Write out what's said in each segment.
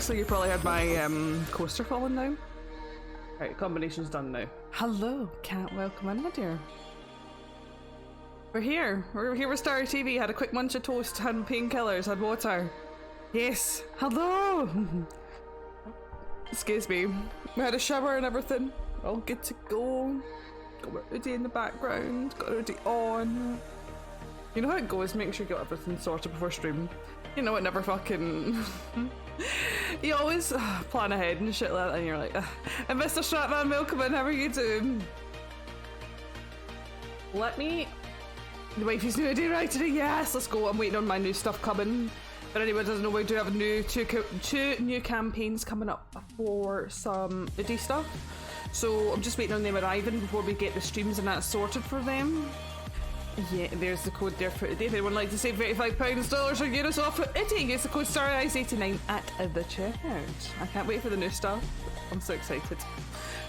so you probably had my coaster falling down. Right, combination's done now. Hello, cat. Welcome in, my dear. We're here. We're here with Starry TV. Had a quick munch of toast, had painkillers, had water. Yes. Hello. Excuse me. We had a shower and everything. All good to go. Got my oodie in the background. Got oodie on. You know how it goes. Make sure you got everything sorted before stream. You know it never fucking. You always plan ahead and shit like that, and you're like, and Mr. Stratman, welcome in. How are you doing? Let me. The wifey's new idea right today. Yes, let's go. I'm waiting on my new stuff coming. But anyone doesn't know, we do have a new two new campaigns coming up for some oodie stuff. So I'm just waiting on them arriving before we get the streams and that sorted for them. Yeah, there's the code there for today. If anyone like to save £35, dollars, or euros off for oodie, use the code StarryEyes89 at the checkout. I can't wait for the new stuff. I'm so excited.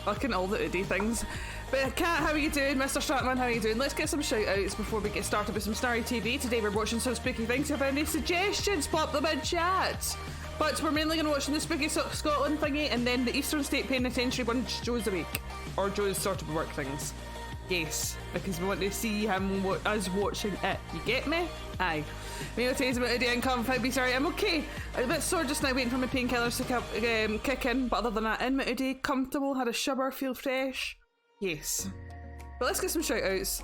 Fucking all the oodie things. But Kat, how are you doing? Mr. Stratman, how are you doing? Let's get some shout outs before we get started with some Starry TV. Today we're watching some spooky things. If you have any suggestions, pop them in chat. But we're mainly going to watch the spooky Scotland thingy and then the Eastern State Penitentiary one Joe's a week. Or Joe's sort of work things. Yes, because we want to see him us watching it. You get me? Aye. Me will tell you about oodie income. I'd be sorry, I'm okay. I'm a bit sore just now waiting for my painkillers to kick in, but other than that, in my oodie, comfortable, had a shower, feel fresh. Yes. But let's get some shout outs.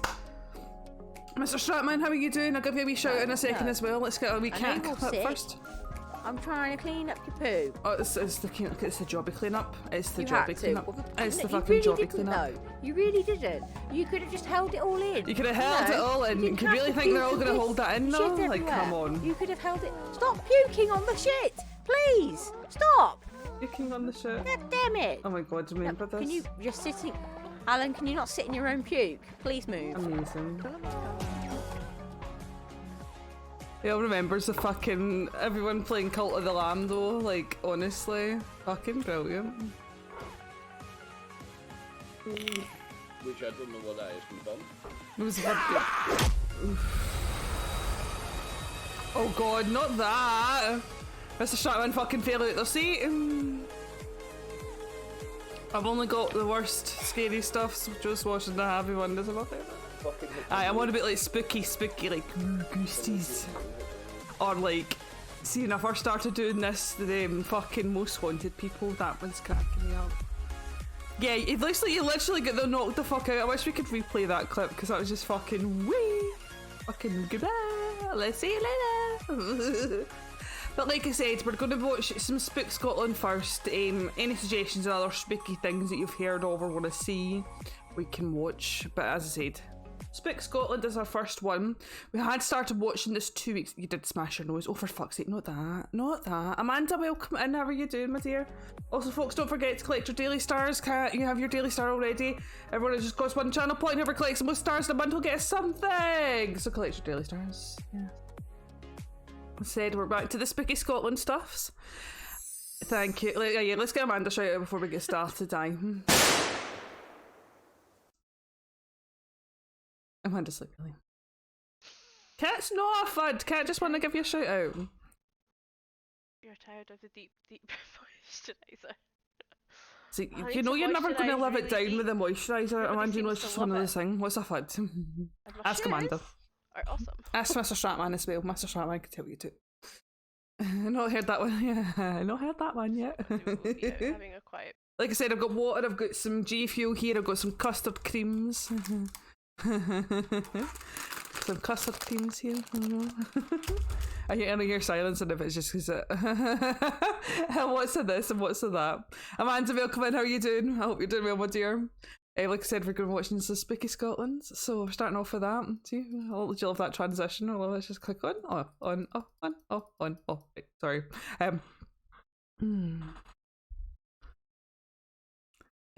Mr. Stratman, how are you doing? I'll give you a wee shout out in a second as well. Let's get a wee cat clip first. I'm trying to clean up your poo. Oh, it's the jobby clean up. It's the jobby clean up. It's the fucking really jobby clean up. You really didn't. You could have just held it all in. You could have held it all in. You really think they're all going to hold that in though? Like, come on. You could have held it. Stop puking on the shit, please. Stop. Puking on the shit. God damn it. Oh my god, remember this? Can you just sit in... Alan, can you not sit in your own puke? Please move. Amazing. He all remembers the fucking everyone playing Cult of the Lamb though, like honestly, fucking brilliant. Which I don't know what that is from Bond. It was oh god, not that! Mr. Stratman fucking fell out their seat. I've only got the worst scary stuff, so just watching the happy one is my favourite. Aye, I want a bit like spooky, like ghosties. Or like, see when I first started doing this, the fucking most haunted people, that one's cracking me up. Yeah, it looks like you literally get them knocked the fuck out. I wish we could replay that clip because that was just fucking wee. Fucking goodbye. Let's see you later. But like I said, we're going to watch some Spook Scotland first. Any suggestions and other spooky things that you've heard of or want to see, we can watch. But as I said, Spook Scotland is our first one. We had started watching this 2 weeks. You did smash your nose. Oh, for fuck's sake, not that. Not that. Amanda, welcome in. How are you doing, my dear? Also, folks, don't forget to collect your daily stars. Can't you have your daily star already? Everyone has just costs one channel point. Whoever collects the most stars in a month will get something. So collect your daily stars. Yeah. Said we're back to the spooky Scotland stuffs. Thank you. Yeah, let's get Amanda shout out before we get started. Amanda's sleeping. Cat's not a fud. Cat just want to give you a shout out. You're tired of the deep moisturiser. See, you know you're never going to live it down with the moisturiser. Amanda, you know it's just one of those things. What's a fud? Ask Amanda. Are awesome. Ask Mr. Stratman as well. Mr. Stratman can tell you too. Not heard that one. Yeah, not heard that one yet. Having a quiet. Like I said, I've got water. I've got some G Fuel here. I've got some custard creams. Some custard creams here. I hear silence, and if it's just because it. What's in this and what's in that? Amanda, welcome in. How are you doing? I hope you're doing well, my dear. Like I said, we're going to be watching some Spooky Scotland, so we're starting off with that. See, I'll let you love that transition. Or let's just click on, on. Right, sorry.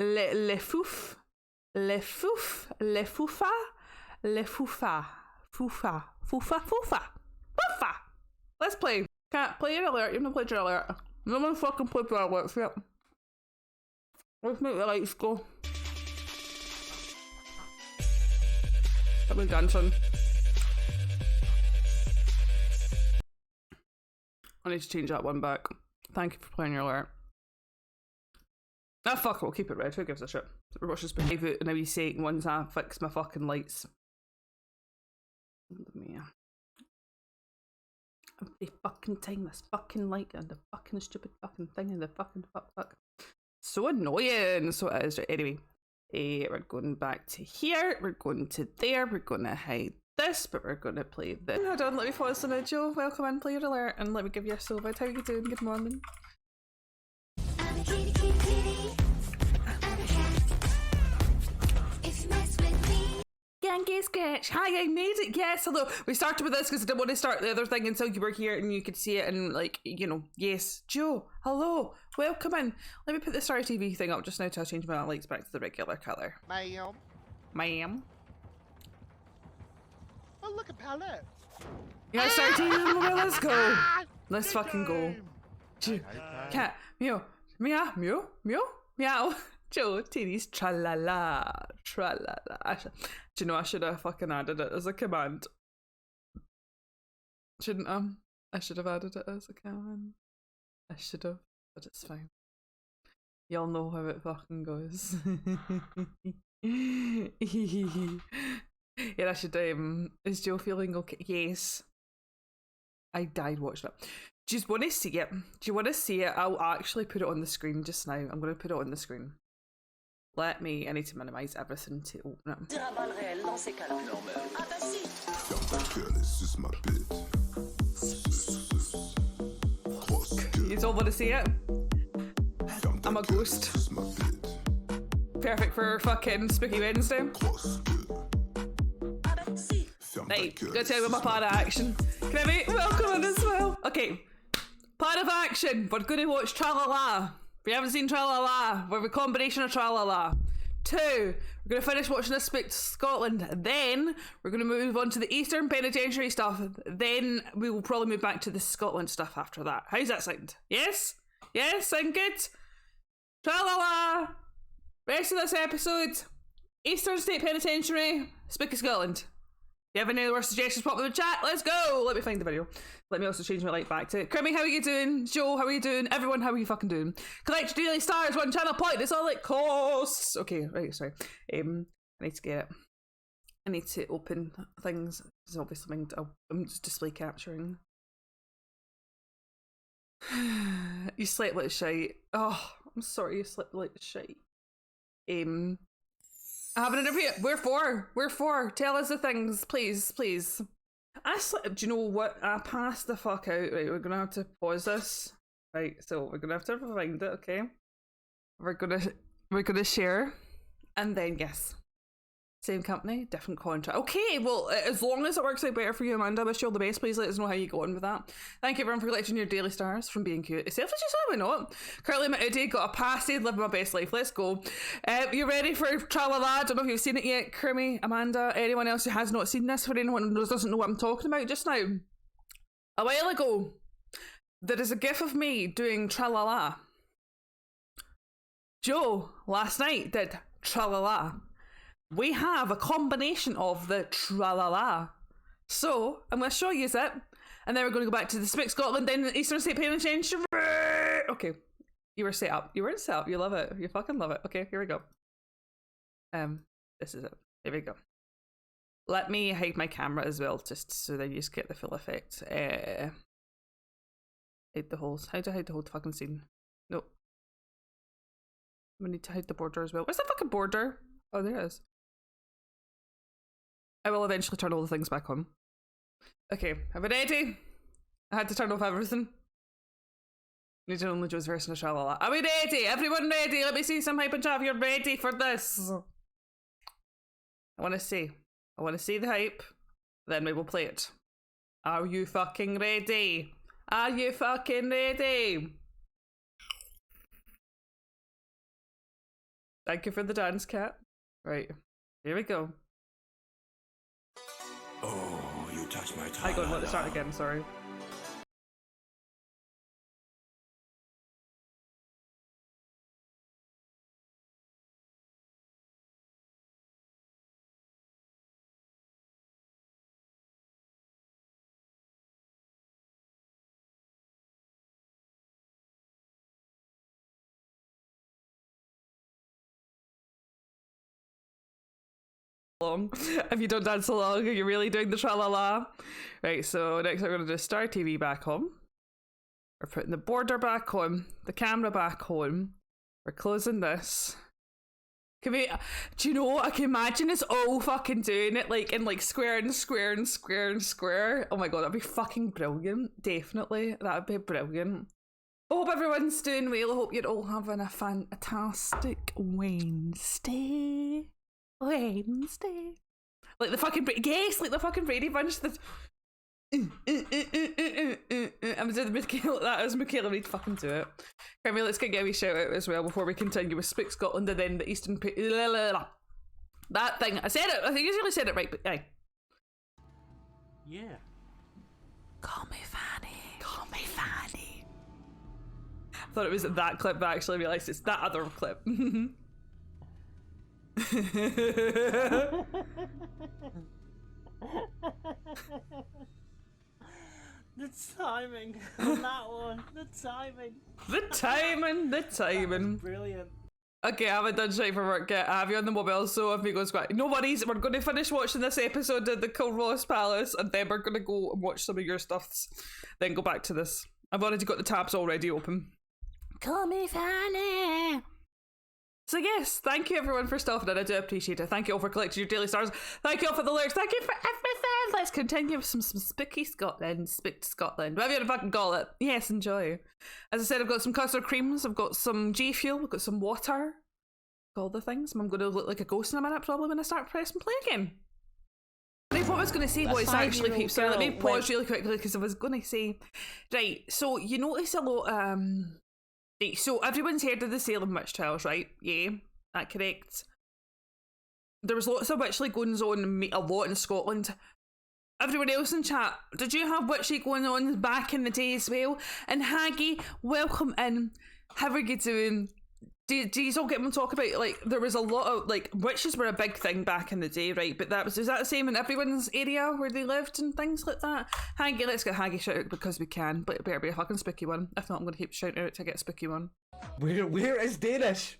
Le fouf, le fouf, le foufa, le foufa, foufa, foufa, foufa, foufa. Let's play. Can't play your alert. You're gonna play your alert. No one fucking play your alerts yet. Let's make the lights go. That was dancing. I need to change that one back. Thank you for playing your alert. Ah, fuck it, we'll keep it red. Who gives a shit? We'll just be out and a wee second once I fix my fucking lights. Every fucking time, this fucking light and the fucking stupid fucking thing and the fucking fuck. So annoying. So it is. Right, anyway, we're going back to here. We're going to there. We're going to hide this, but we're going to play this. Hold on, let me pause on it, Joe. Welcome in, player alert, and let me give you a silver. How you doing? Good morning. I'm a kitty, kitty, kitty. I'm a cat. If you mess with me. Yankee Sketch. Hi, I made it. Yes, hello. We started with this because I didn't want to start the other thing until you were here and you could see it and, like, you know, yes. Joe, hello. Welcome in. Let me put the Starry TV thing up just now till I change my lights back to the regular colour. Ma'am. Oh, look, a palette. Yeah, Starry TV, well, let's go. Let's fucking go. Cat, meow, meow, meow, meow, meow. Joe, titties, tra-la-la, tra-la-la. Do you know, I should have fucking added it as a command. Shouldn't I? I should have added it as a command. I should have, but it's fine. Y'all know how it fucking goes. Yeah, I should, is Joe feeling okay? Yes. I died watching it. Do you want to see it? Do you want to see it? I'll actually put it on the screen just now. I'm going to put it on the screen. I need to minimise everything to open it. You all want to see it? I'm a ghost. Perfect for fucking Spooky Wednesday. Right, go tell you my plan of action. Can I be welcome in as well? Okay, plan of action. We're going to watch Tra-La-La. If you haven't seen Tra-La-La, we're a combination of Tra-La-La. 2, we're going to finish watching this Speak Scotland. Then we're going to move on to the Eastern Penitentiary stuff. Then we will probably move back to the Scotland stuff after that. How's that sound? Yes? Yes? Sound good? Tra-La-La. Rest of this episode. Eastern State Penitentiary. Speak Scotland. If you have any other suggestions, pop them in the chat. Let's go! Let me find the video. Let me also change my light back to it. Crimmy, how are you doing? Joe, how are you doing? Everyone, how are you fucking doing? Collect your daily stars, 1 channel point. That's all it costs. Okay, right, sorry. I need to get it. I need to open things. There's obviously I'm just display capturing. You slept like shite. Oh, I'm sorry you slept like shite. I have an interview. Where for? Tell us the things, please. Do you know what? I passed the fuck out. Right, we're gonna have to pause this. Right, so we're gonna have to find it. Okay, we're gonna share, and then yes, same company, different contract. Okay, well, as long as it works out better for you, Amanda, wish you all the best. Please let us know how you go on with that. Thank you everyone for collecting your daily stars from being cute. It's selfish as why not? Currently my oodie, got a passy, living my best life. Let's go. You ready for Tra-La-La? Don't know if you've seen it yet. Crimmy, Amanda, anyone else who has not seen this, for anyone who doesn't know what I'm talking about just now. A while ago, there is a gif of me doing Tra-La-La. Joe, last night, did Tra-La-La. We have a combination of the Tra-La-La. So, I'm going to show you it. And then we're going to go back to the Speak Scotland, then the Eastern State Penitentiary. Okay. You were set up. You weren't set up. You love it. You fucking love it. Okay, here we go. This is it. Here we go. Let me hide my camera as well, just so that you just get the full effect. Hide the holes. How do I hide the whole fucking scene? No. We need to hide the border as well. Where's the fucking border? Oh, there it is. I will eventually turn all the things back on. Okay, are we ready? I had to turn off everything. Need to only Joe's version of Tra-La-La. Are we ready? Everyone ready? Let me see some hype and chat if you're ready for this. I want to see the hype. Then we will play it. Are you fucking ready? Are you fucking ready? Thank you for the dance, cat. Right, here we go. Oh, you touch my I got to let it start again, sorry. along. If you don't dance along, are you really doing the tra-la-la? Right, so next we're going to do Starry TV back on. We're putting the border back on, the camera back on. We're closing this. Can we, do you know what? I can imagine us all fucking doing it like in like square and square and square and square. Oh my god, that'd be fucking brilliant. Definitely. That'd be brilliant. I hope everyone's doing well. I hope you're all having a fantastic Wednesday. Wednesday. Like the fucking, yes, like the fucking Brady Bunch. I'm doing Michaela, that is Michaela, we need to fucking do it. Okay, let's get a wee shout out as well before we continue with Speak Scotland and then the Eastern that thing. I said it, I think I usually said it right, but aye. Yeah. Call me Fanny. Call me Fanny. I thought it was that clip, but I actually realised it's that other clip. The timing on that one. The timing. The timing. Brilliant. Okay, I haven't done shit for work yet. I have you on the mobile, so if we go squat. No worries, we're going to finish watching this episode of the Kilross Palace, and then we're going to go and watch some of your stuffs, then go back to this. I've already got the tabs already open. Call me Fanny. So yes, thank you everyone for stuff, and I do appreciate it. Thank you all for collecting your daily stars. Thank you all for the lurks. Thank you for everything. Let's continue with some spooky Scotland. Spooked Scotland. Whatever you want to fucking call it. Yes, enjoy. As I said, I've got some custard creams. I've got some G Fuel. I've got some water. All the things. I'm going to look like a ghost in a minute probably when I start pressing play again. What I was going to say, boys, actually, peeps. So let me pause really quickly because I was going to say, right. So you notice a lot. Right, so everyone's heard of the Salem witch trials, right? Yeah, that correct. There was lots of witchery goings on a lot in Scotland. Everyone else in chat, did you have witchery going on back in the day as well? And Haggy, welcome in. How are you doing? Do you all get me talk about, like, there was a lot of, like, witches were a big thing back in the day, right? But is that the same in everyone's area where they lived and things like that? Haggy, let's get Haggy shout out because we can, but it better be a fucking spooky one. If not, I'm going to keep shouting out to get a spooky one. Where is Danish?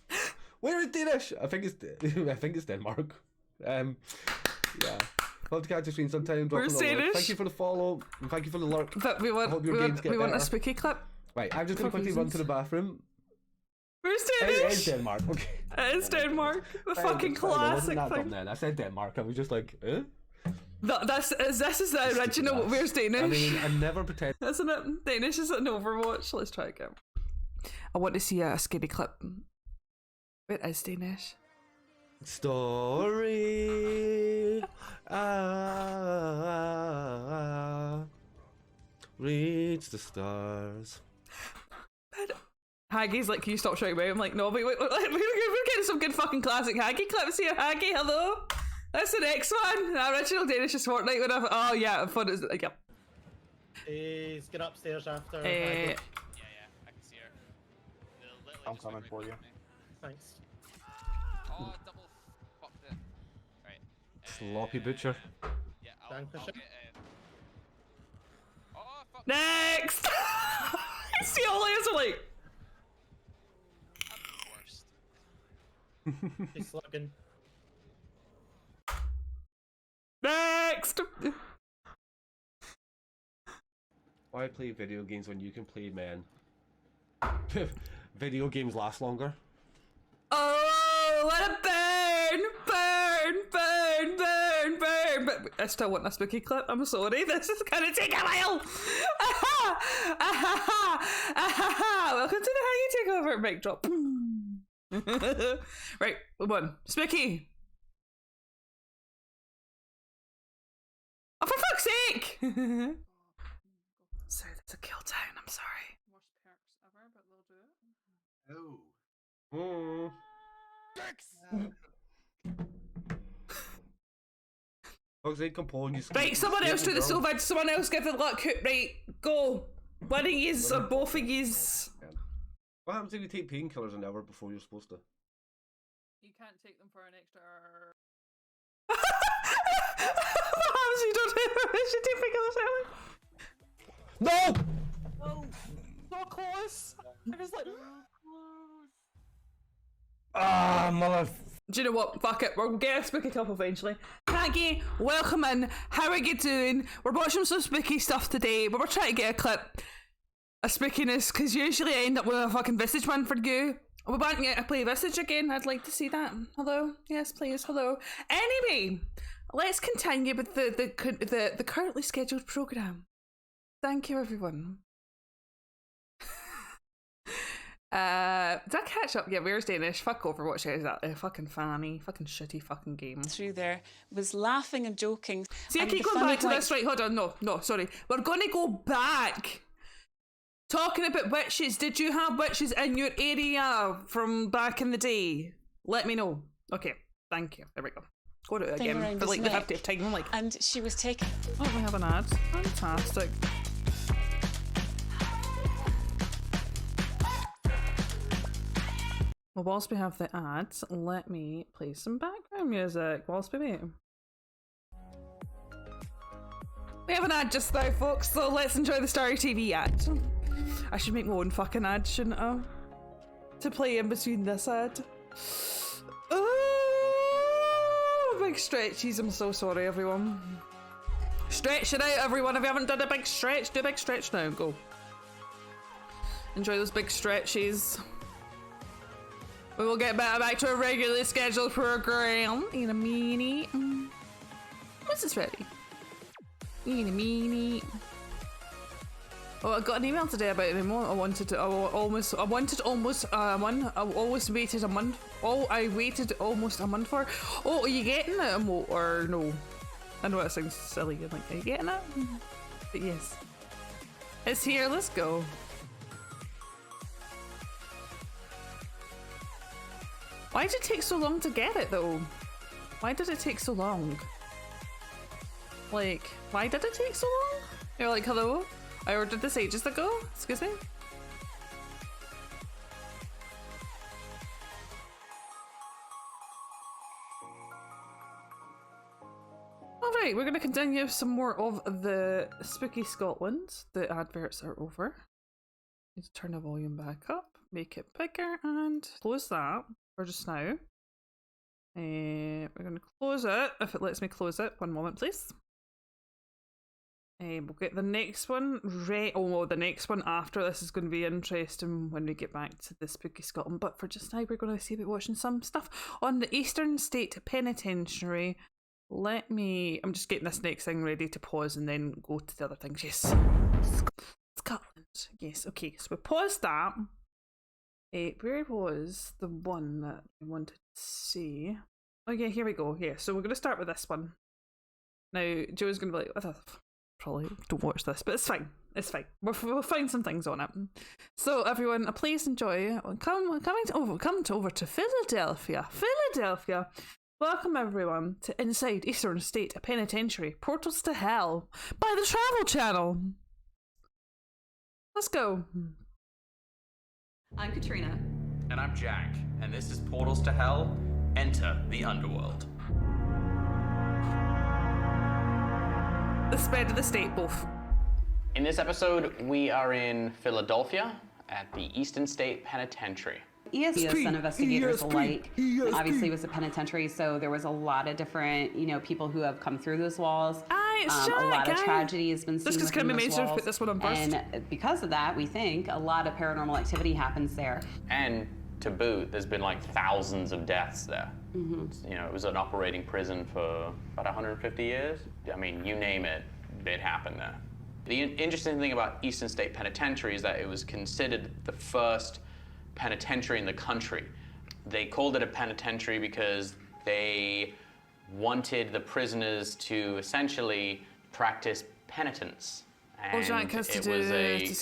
Where is Danish? I think it's Denmark. Yeah. Love to catch your screen sometime. Where's Danish? Thank you for the follow. And thank you for the lurk. But we want a spooky clip. Right, I'm just going to quickly run to the bathroom. Where's Danish? It is Denmark. Okay. It is Denmark. The fucking classic thing. Then. I said Denmark. I was just like, eh? This is the original. Where's Danish? I mean, I never pretend. Isn't it? Danish is an Overwatch. Let's try again. I want to see a scary clip. Where is Danish? Story. Reach the stars. Haggy's like, can you stop shouting about it? I'm like, no, but we're getting some good fucking classic Haggy clips here. Haggy, hello. That's the next one. The original Danish is Fortnite. Oh yeah, fun is like, yep. Please get upstairs after. Yeah, I can see her. I'm coming for you. Thanks. Oh, double fucked it. Right. Sloppy butcher. Yeah, I'll get Oh, fuck. Next! It's the only answer, like. I'm the worst. He's slugging. Next! Why play video games when you can play men? Video games last longer. Oh, let it burn! But I still want a spooky clip. I'm sorry, this is gonna take a while. Welcome to the How You Take Over mic drop. Right, one. Spooky. Oh, for fuck's sake! Sorry, that's a kill down. I'm sorry. Worst perks ever, but we'll do it. Right, someone else do the silver. Someone else give the luck. Right, go. One of yous or both of yous. What happens if you take painkillers an hour before you're supposed to? You can't take them for an extra hour. What happens if you don't take painkillers early? No! Oh, so close. I was like, Ah, mother Do you know what? Fuck it. We'll get a spooky clip eventually. Maggie, welcome in. How are you doing? We're watching some spooky stuff today, but we're trying to get a clip of spookiness because usually I end up with a fucking Visage one for you. We want you to play Visage again. I'd like to see that. Hello? Yes, please. Hello. Anyway, let's continue with the currently scheduled program. Thank you, everyone. Did I catch up? Yeah, where's Danish? Fuck Overwatch. Is that a fucking fanny? Fucking shitty fucking game. Through there was laughing and joking. See, I keep going back to this. Right, hold on. No, sorry. We're gonna go back. Talking about witches. Did you have witches in your area from back in the day? Let me know. Okay, thank you. There we go. Go to it again for like the 50th time. I'm like, and she was taking. Oh, we have an ad. Fantastic. Well, whilst we have the ads, let me play some background music whilst we wait. We have an ad just now, folks, so let's enjoy the Starry TV ad. I should make my own fucking ad, shouldn't I? To play in between this ad. Oh, big stretchies. I'm so sorry, everyone. Stretch it out, everyone. If you haven't done a big stretch, do a big stretch now. Go. Enjoy those big stretchies. We will get back to a regularly scheduled program in a minute. What's this ready? In a minute. Oh, I got an email today about it. I waited a month. Oh, I waited almost a month for. Oh, are you getting it or no? I know that sounds silly. I'm like, are you getting it? But yes, it's here. Let's go. Why did it take so long to get it though? Why did it take so long? Like, why did it take so long? You're like, hello? I ordered this ages ago? Excuse me? Alright, we're gonna continue some more of the Spooky Scotland. The adverts are over. Need to turn the volume back up, make it bigger, and close that for just now. We're going to close it, if it lets me close it. One moment, please. We'll get the next one the next one after this is going to be interesting when we get back to the Spooky Scotland. But for just now, we're going to see about watching some stuff on the Eastern State Penitentiary. I'm just getting this next thing ready to pause and then go to the other things. Yes. Scotland. Yes, okay, so we paused that. Where was the one that I wanted to see? Oh yeah, here we go. Yeah, so we're going to start with this one. Now, Joe's going to be like, probably don't watch this, but it's fine. It's fine. We'll find some things on it. So everyone, please enjoy. Come over to Philadelphia. Philadelphia. Welcome everyone to Inside Eastern State Penitentiary, Portals to Hell by the Travel Channel. Let's go. I'm Katrina. And I'm Jack, and this is Portals to Hell, Enter the Underworld. The spread of the state, both. In this episode, we are in Philadelphia at the Eastern State Penitentiary. ESP and investigators alike. Obviously, it was a penitentiary, so there was a lot of different, people who have come through those walls. A lot of tragedy has been seen within those walls. Put this one on first. And because of that, we think a lot of paranormal activity happens there. And to boot, there's been like thousands of deaths there. Mm-hmm. It was an operating prison for about 150 years. I mean, you name it, it happened there. The interesting thing about Eastern State Penitentiary is that it was considered the first penitentiary in the country. They called it a penitentiary because they wanted the prisoners to essentially practice penitence. And it was a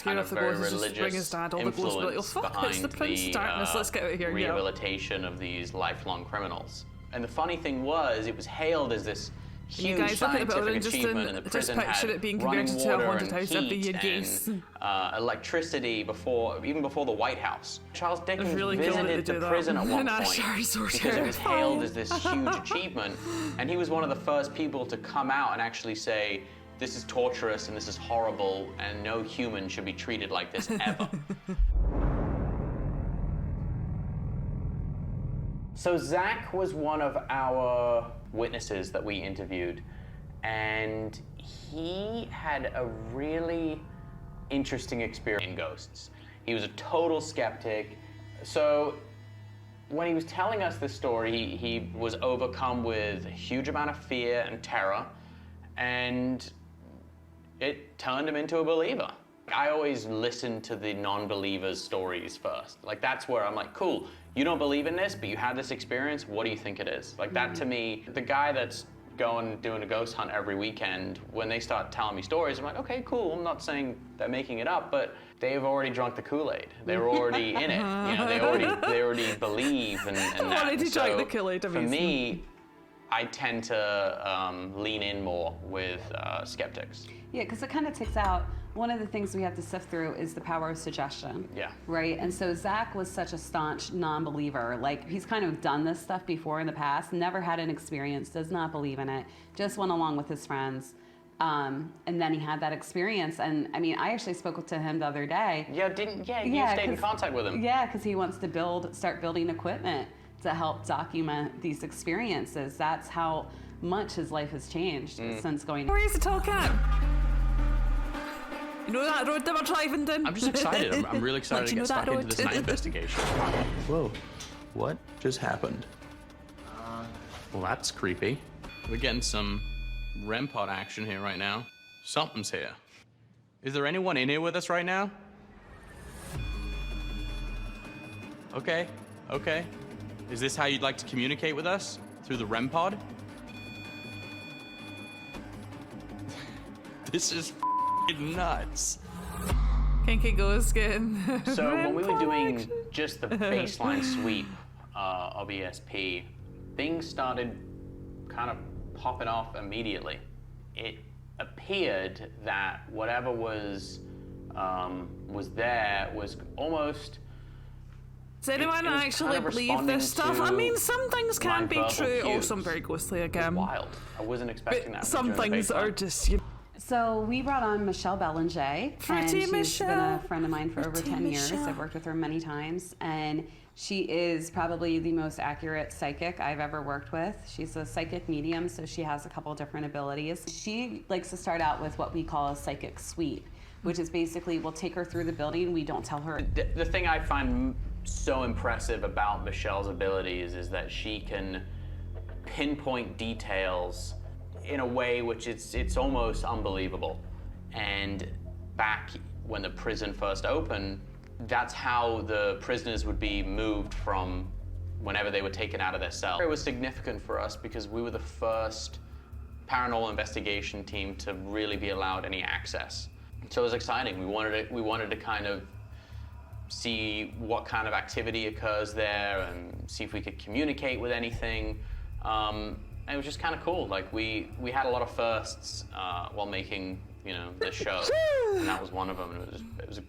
kind of very religious influence behind the rehabilitation of these lifelong criminals. And the funny thing was, it was hailed as this huge scientific achievement, and the prison had running water and heat and electricity even before the White House. Charles Dickens visited the prison at one point because it was hailed as this huge achievement, and he was one of the first people to come out and actually say, this is torturous and this is horrible and no human should be treated like this ever. So Zach was one of our witnesses that we interviewed, and he had a really interesting experience in ghosts. He was a total skeptic. So when he was telling us this story, he was overcome with a huge amount of fear and terror, and it turned him into a believer. I always listen to the non-believers' stories first. Like, that's where I'm like, cool, you don't believe in this, but you had this experience, what do you think it is? Like, that to me, the guy that's going doing a ghost hunt every weekend, when they start telling me stories, I'm like, okay, cool, I'm not saying they're making it up, but they've already drunk the Kool-Aid. They were already in it. You know, they already believe and that. Why did you drink the Kool-Aid? For me, I tend to lean in more with skeptics. Yeah, because it kind of takes out, one of the things we have to sift through is the power of suggestion. Yeah. Right? And so Zach was such a staunch non-believer. Like, he's kind of done this stuff before in the past, never had an experience, does not believe in it, just went along with his friends. And then he had that experience. And I mean, I actually spoke to him the other day. Yeah, you stayed in contact with him. Yeah, because he wants to start building equipment to help document these experiences. That's how much his life has changed since going. Where is the tall cat? You know that road that we're driving down? I'm just excited. I'm really excited to get stuck into this night investigation. Whoa, what just happened? Well, that's creepy. We're getting some REM pod action here right now. Something's here. Is there anyone in here with us right now? Okay. Is this how you'd like to communicate with us? Through the REM pod? This is nuts. Kinky goes getting. So when we were doing just the baseline sweep of ESP, things started kind of popping off immediately. It appeared that whatever was there was almost. Does anyone actually believe this stuff? I mean, some things can be true, or some very ghostly again. Wild. I wasn't expecting that. Some things are just. So we brought on Michelle Belanger, and she's been a friend of mine for over 10 years. I've worked with her many times, and she is probably the most accurate psychic I've ever worked with. She's a psychic medium, so she has a couple different abilities. She likes to start out with what we call a psychic sweep, which is basically we'll take her through the building, we don't tell her. The thing I find so impressive about Michelle's abilities is that she can pinpoint details in a way which it's almost unbelievable. And back when the prison first opened, that's how the prisoners would be moved from whenever they were taken out of their cell. It was significant for us because we were the first paranormal investigation team to really be allowed any access. So it was exciting. We wanted to kind of see what kind of activity occurs there and see if we could communicate with anything. And it was just kind of cool. Like we had a lot of firsts while making, this show, and that was one of them. And it was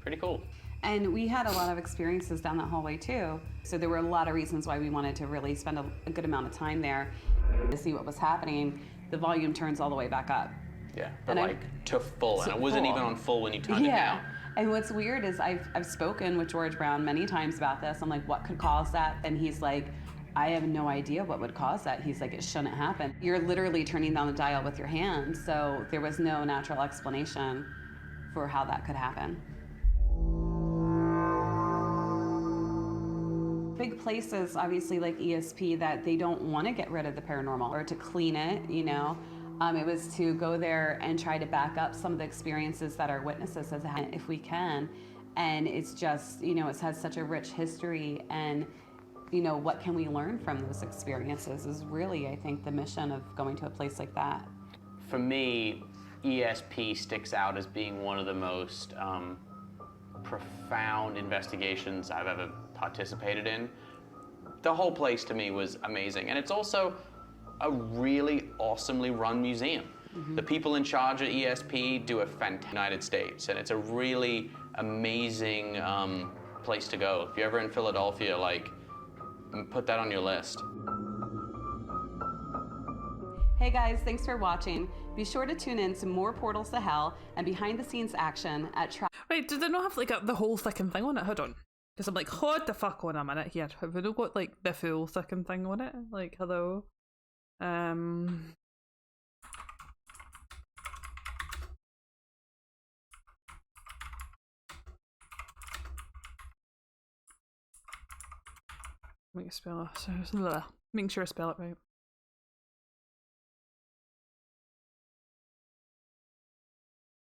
pretty cool. And we had a lot of experiences down that hallway too. So there were a lot of reasons why we wanted to really spend a good amount of time there to see what was happening. The volume turns all the way back up. Yeah, but to full, and I wasn't even on full when you turned it down. And what's weird is I've spoken with George Brown many times about this. I'm like, what could cause that? And he's like, I have no idea what would cause that. He's like, it shouldn't happen. You're literally turning down the dial with your hand, so there was no natural explanation for how that could happen. Big places, obviously like ESP, that they don't want to get rid of the paranormal or to clean it, It was to go there and try to back up some of the experiences that our witnesses have had, if we can. And it's just, it has such a rich history, and what can we learn from those experiences is really, I think, the mission of going to a place like that. For me, ESP sticks out as being one of the most profound investigations I've ever participated in. The whole place to me was amazing, and it's also a really awesomely run museum. Mm-hmm. The people in charge of ESP do a fantastic United States, and it's a really amazing place to go. If you're ever in Philadelphia, put that on your list. Hey guys, thanks for watching. Be sure to tune in to more Portals to Hell and behind the scenes action at Wait, did they not have the whole thickened thing on it? Hold on. Because I'm like, hold the fuck on a minute here. Have we not got like the full second thing on it? Like, hello. Make it spell it. So, make sure I spell it right.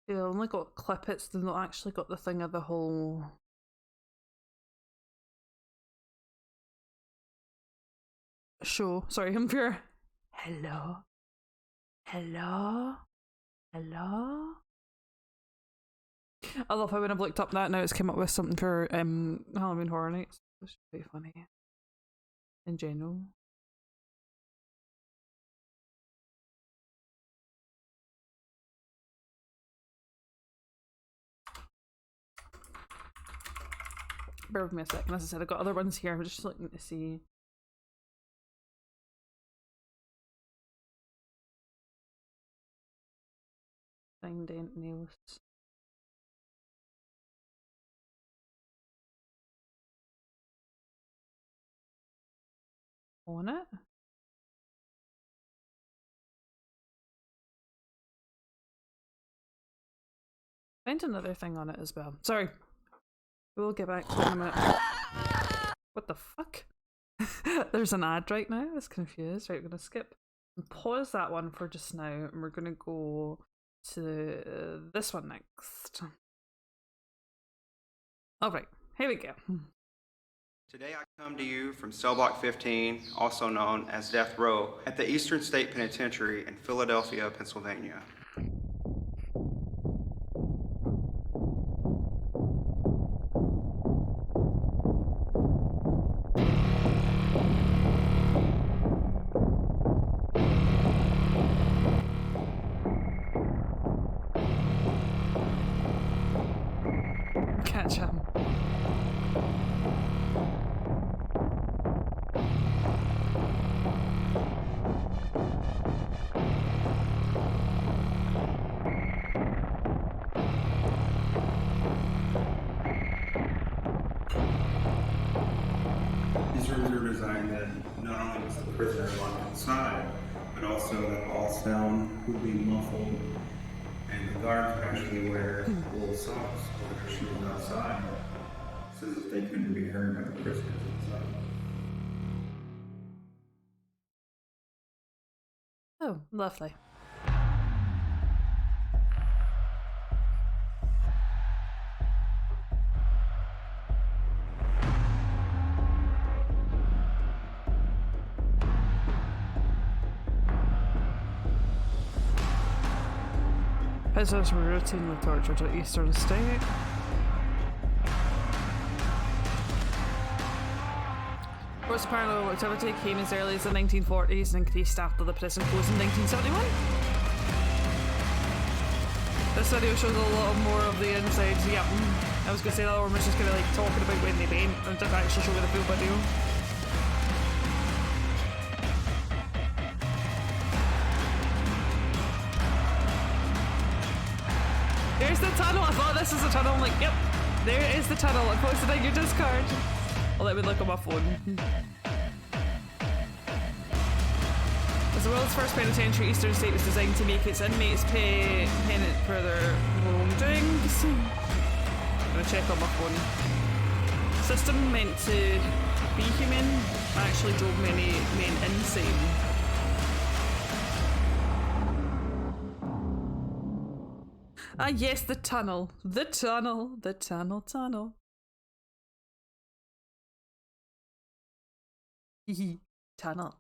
They've only got clippets, they've not actually got the thing of the whole show. Sorry, I'm pure. Hello? Hello? Hello? I love how when I've looked up that now it's come up with something for Halloween Horror Nights. This should be funny. In general. Bear with me a second. As I said, I've got other ones here. I'm just looking to see. Find anything else. On it? Find another thing on it as well. Sorry. We'll get back to it in a minute. What the fuck? There's an ad right now. I was confused. Right, we're gonna skip and pause that one for just now, and we're gonna go to this one next. Alright, here we go. Today I come to you from Cell Block 15, also known as Death Row, at the Eastern State Penitentiary in Philadelphia, Pennsylvania. Catch him. These rooms are designed that not only was the prisoner locked inside, but also that all sound would be muffled, and the guards would actually wear wool socks over their shoes outside, so that they couldn't be heard by the prisoners inside. Oh, lovely. Prisoners were routinely tortured at Eastern State. Reports of paranormal activity came as early as the 1940s and increased after the prison closed in 1971. This video shows a lot more of the inside. Yep, I was gonna say that one was just kind of like talking about when they went and didn't actually show me the full video. There's the tunnel. I thought this is a tunnel. I'm like, yep, there is the tunnel. I posted on your Discord. I'll let me look on my phone. As the world's first penitentiary, Eastern State was designed to make its inmates pay penance for their wrongdoings. I'm gonna check on my phone. System meant to be human actually drove many men insane. Ah yes, the tunnel. The tunnel. The tunnel. Hehe. Tunnel.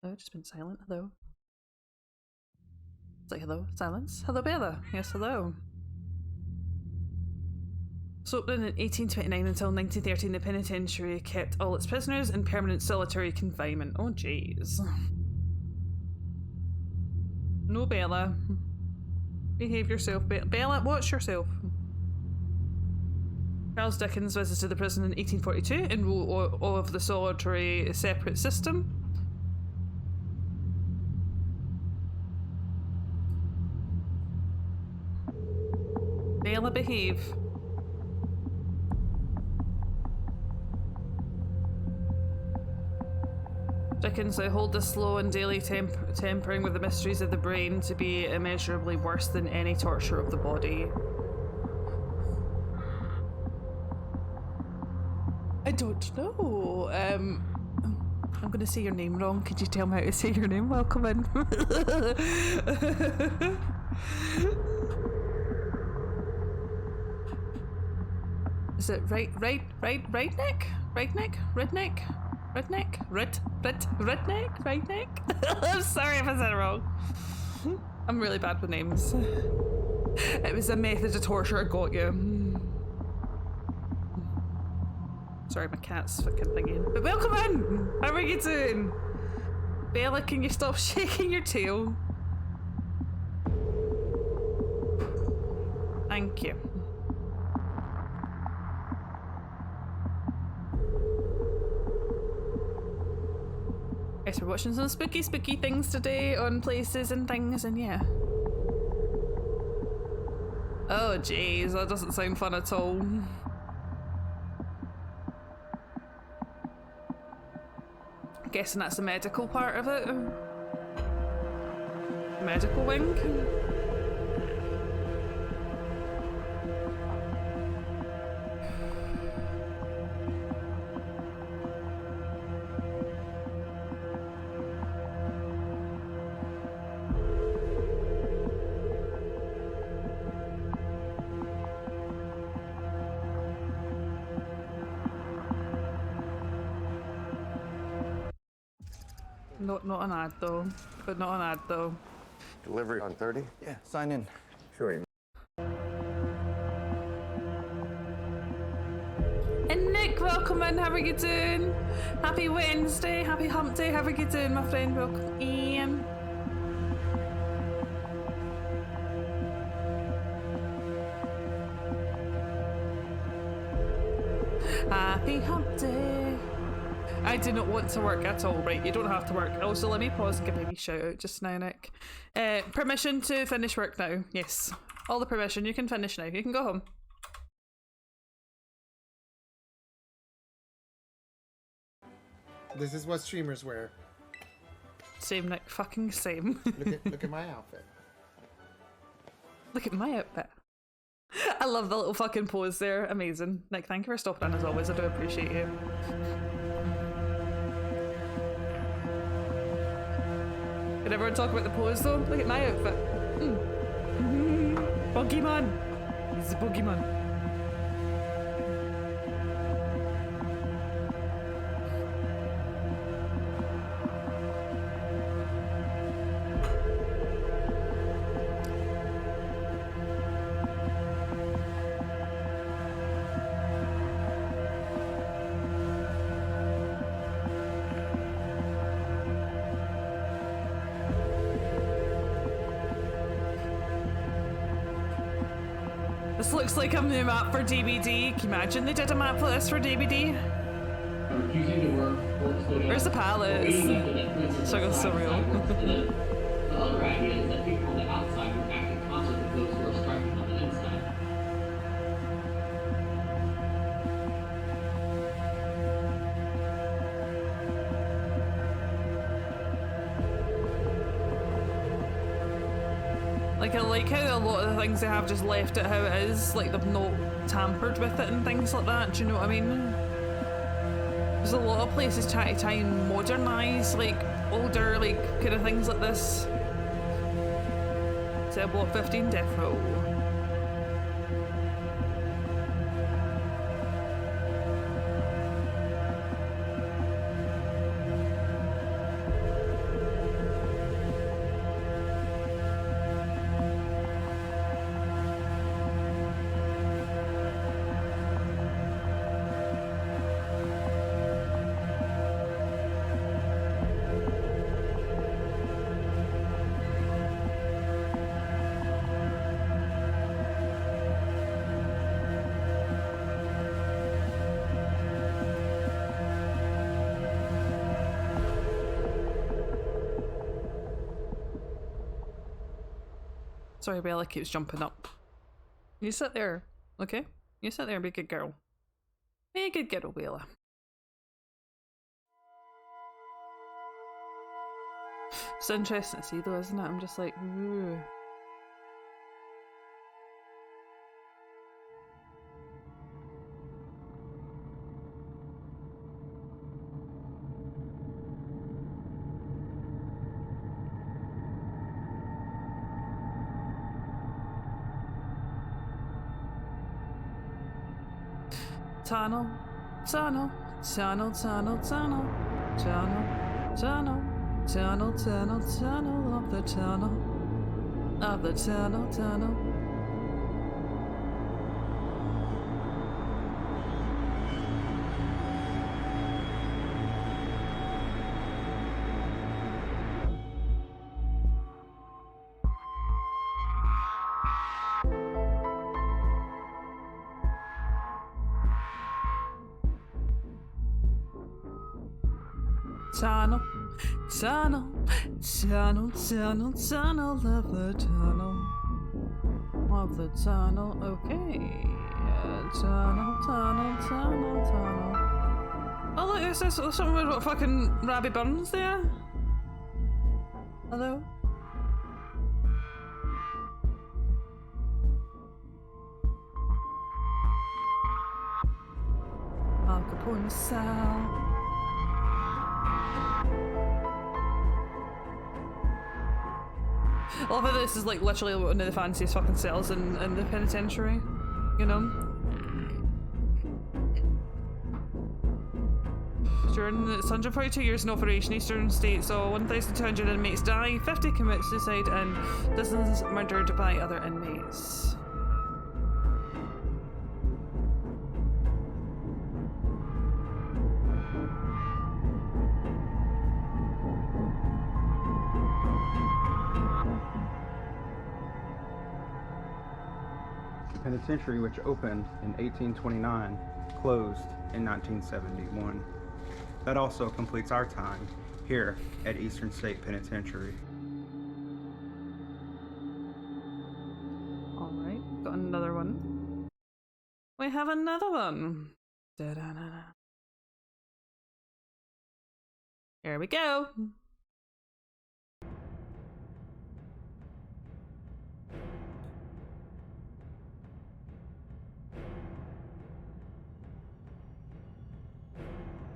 Oh, just been silent. Hello. It's like hello. Silence. Hello, Bella. Yes, hello. So opened in 1829 until 1913, the penitentiary kept all its prisoners in permanent solitary confinement. Oh jeez. No, Bella. Behave yourself, Bella. Watch yourself. Charles Dickens visited the prison in 1842 and wrote of the solitary separate system. Bella, behave. Dickens, I hold the slow and daily tempering with the mysteries of the brain to be immeasurably worse than any torture of the body. I don't know. I'm gonna say your name wrong. Could you tell me how to say your name? Welcome in. Is it redneck? I'm sorry if I said it wrong. I'm really bad with names. It was a method of torture, I got you. Sorry, my cat's fucking thinking. But welcome in! How are you doing? Bella, can you stop shaking your tail? Thank you. Guess we're watching some spooky things today on places and things, and yeah. Oh jeez, that doesn't sound fun at all. Guessing that's the medical part of it. Medical wing. Not an ad though, but not an ad though. Delivery on 30? Yeah, sign in. Sure. And Nick, welcome in, how are you doing? Happy Wednesday, happy hump day, how are you doing, my friend? Welcome in. Happy hump day. I do not want to work at all. Right, you don't have to work. Also, let me pause and give a wee shout out just now, Nick. Permission to finish work now. Yes. All the permission. You can finish now. You can go home. This is what streamers wear. Same, Nick. Fucking same. Look at my outfit. Look at my outfit. I love the little fucking pose there. Amazing. Nick, thank you for stopping in as always. I do appreciate you. Can everyone talk about the pose though? Look at my outfit. Boogeyman. He's a boogeyman. This looks like a new map for DVD. Can you imagine they did a map like this for DVD? Where's the palace? Struggle's so real. The other idea is that people on the outside would act in concert with those who are striking on the inside. Like, I like how a lot of the things they have just left it how it is, like they've not tampered with it and things like that, do you know what I mean? There's a lot of places try to and modernise, like, older, like, kind of things like this. Say Block 15 Death Row. Sorry, Bella keeps jumping up. You sit there, okay? You sit there and be a good girl. Be a good girl, Bella. It's interesting to see though, isn't it? I'm just like, ooh. Tunnel, tunnel, tunnel, tunnel, tunnel, tunnel, tunnel, tunnel, tunnel, tunnel of the tunnel, of the tunnel, tunnel. Tunnel, tunnel, tunnel, tunnel, tunnel of the tunnel, of the tunnel. Okay, tunnel, tunnel, tunnel, tunnel. Oh look, is this something with what fucking Rabbit Burns there? Hello. Al Capone cell. I love how this is like literally one of the fanciest fucking cells in the penitentiary, you know? During its 142 years in operation, Eastern State saw 1,200 inmates die, 50 commit suicide, and dozens murdered by other inmates. Penitentiary, which opened in 1829, closed in 1971. That also completes our time here at Eastern State Penitentiary. Alright, got another one. We have another one. Da-da-da-da. Here we go.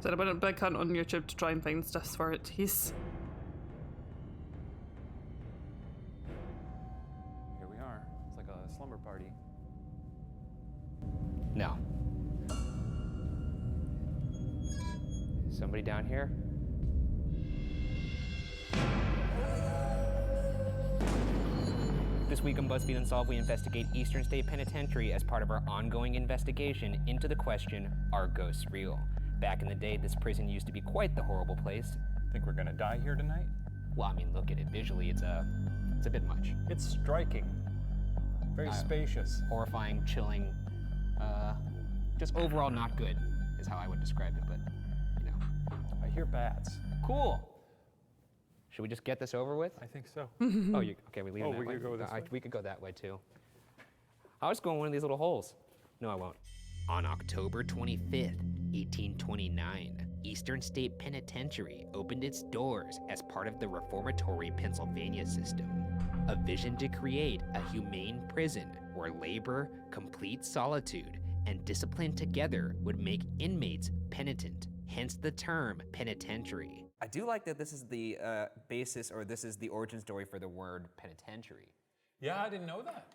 So I went a big hunt on YouTube to try and find stuff for it. He's... Here we are. It's like a slumber party. No. Somebody down here? This week on BuzzFeed Unsolved, we investigate Eastern State Penitentiary as part of our ongoing investigation into the question, are ghosts real? Back in the day, this prison used to be quite the horrible place. Think we're gonna die here tonight? Well, I mean, look at it visually, it's a bit much. It's striking. Very spacious. Horrifying, chilling, just overall not good is how I would describe it, but, you know. I hear bats. Cool. Should we just get this over with? I think so. Oh, okay, we leave Oh, that we way. could go this way? We could go that way too. I'll just go in one of these little holes. No, I won't. On October 25th, 1829, Eastern State Penitentiary opened its doors as part of the reformatory Pennsylvania system, a vision to create a humane prison where labor, complete solitude, and discipline together would make inmates penitent, hence the term penitentiary. I do like that this is the basis, or this is the origin story for the word penitentiary. Yeah, I didn't know that.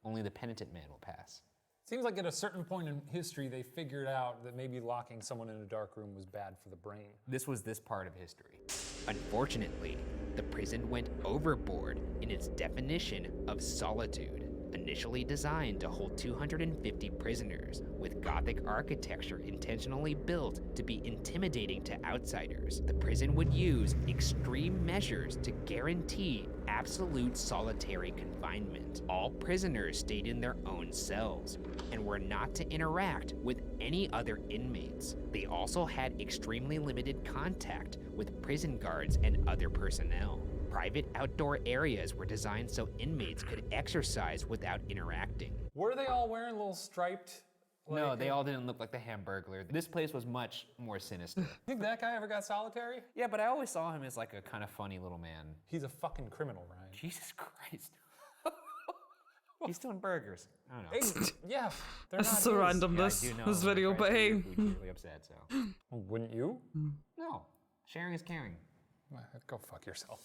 Only the penitent man will pass. Seems like at a certain point in history, they figured out that maybe locking someone in a dark room was bad for the brain. This was this part of history. Unfortunately, the prison went overboard in its definition of solitude. Initially designed to hold 250 prisoners, with Gothic architecture intentionally built to be intimidating to outsiders, the prison would use extreme measures to guarantee absolute solitary confinement. All prisoners stayed in their own cells and were not to interact with any other inmates. They also had extremely limited contact with prison guards and other personnel. Private outdoor areas were designed so inmates could exercise without interacting. Were they all wearing little striped No, they all didn't look like the Hamburglar. This place was much more sinister. Think that guy ever got solitary? Yeah, but I always saw him as like a kind of funny little man. He's a fucking criminal, Ryan. Jesus Christ. He's doing burgers. I don't know. Hey, yeah, they're This not is so his. random, Yeah, I this do know. video, I'm but trying to hey. make your food really upset, so. Wouldn't you? No, sharing is caring. Go fuck yourself.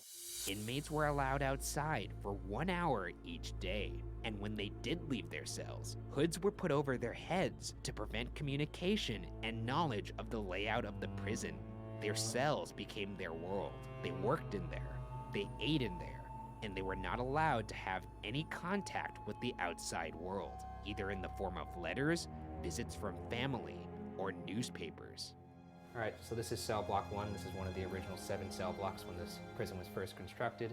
Inmates were allowed outside for 1 hour each day, and when they did leave their cells, hoods were put over their heads to prevent communication and knowledge of the layout of the prison. Their cells became their world. They worked in there, they ate in there, and they were not allowed to have any contact with the outside world, either in the form of letters, visits from family, or newspapers. All right, so this is cell block 1. This is one of the original 7 cell blocks when this prison was first constructed.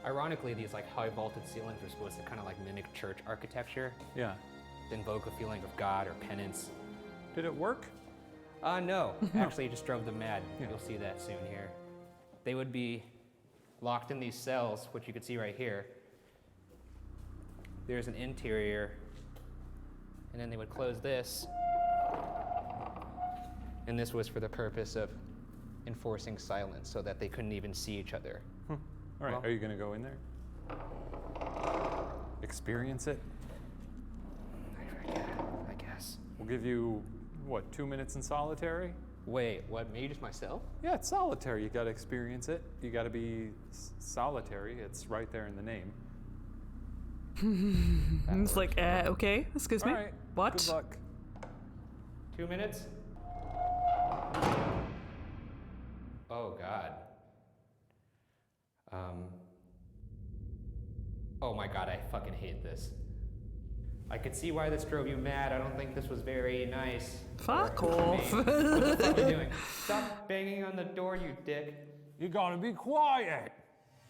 Ironically, these like high vaulted ceilings are supposed to kind of like mimic church architecture. Yeah. To invoke a feeling of God or penance. Did it work? No, actually it just drove them mad. You'll see that soon here. They would be locked in these cells, which you can see right here. There's an interior, and then they would close this. And this was for the purpose of enforcing silence so that they couldn't even see each other. All right, Well- are you gonna go in there? Experience it? I guess. We'll give you, what, 2 minutes in solitary? Wait, what, me, just myself? Yeah, it's solitary. You gotta experience it. You gotta be solitary. It's right there in the name. It's like, okay, excuse me. All right, What? good luck. 2 minutes? Oh, God. Oh my God, I fucking hate this. I could see why this drove you mad. I don't think this was very nice. Fuck Or off. humane. What the fuck are you doing? Stop banging on the door, you dick. You gotta be quiet.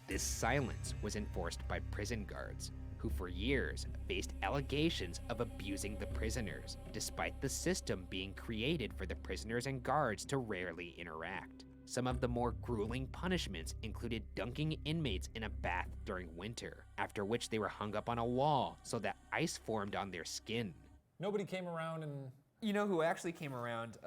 This silence was enforced by prison guards, who for years faced allegations of abusing the prisoners, despite the system being created for the prisoners and guards to rarely interact. Some of the more grueling punishments included dunking inmates in a bath during winter, after which they were hung up on a wall so that ice formed on their skin. Nobody came around and... You know who actually came around?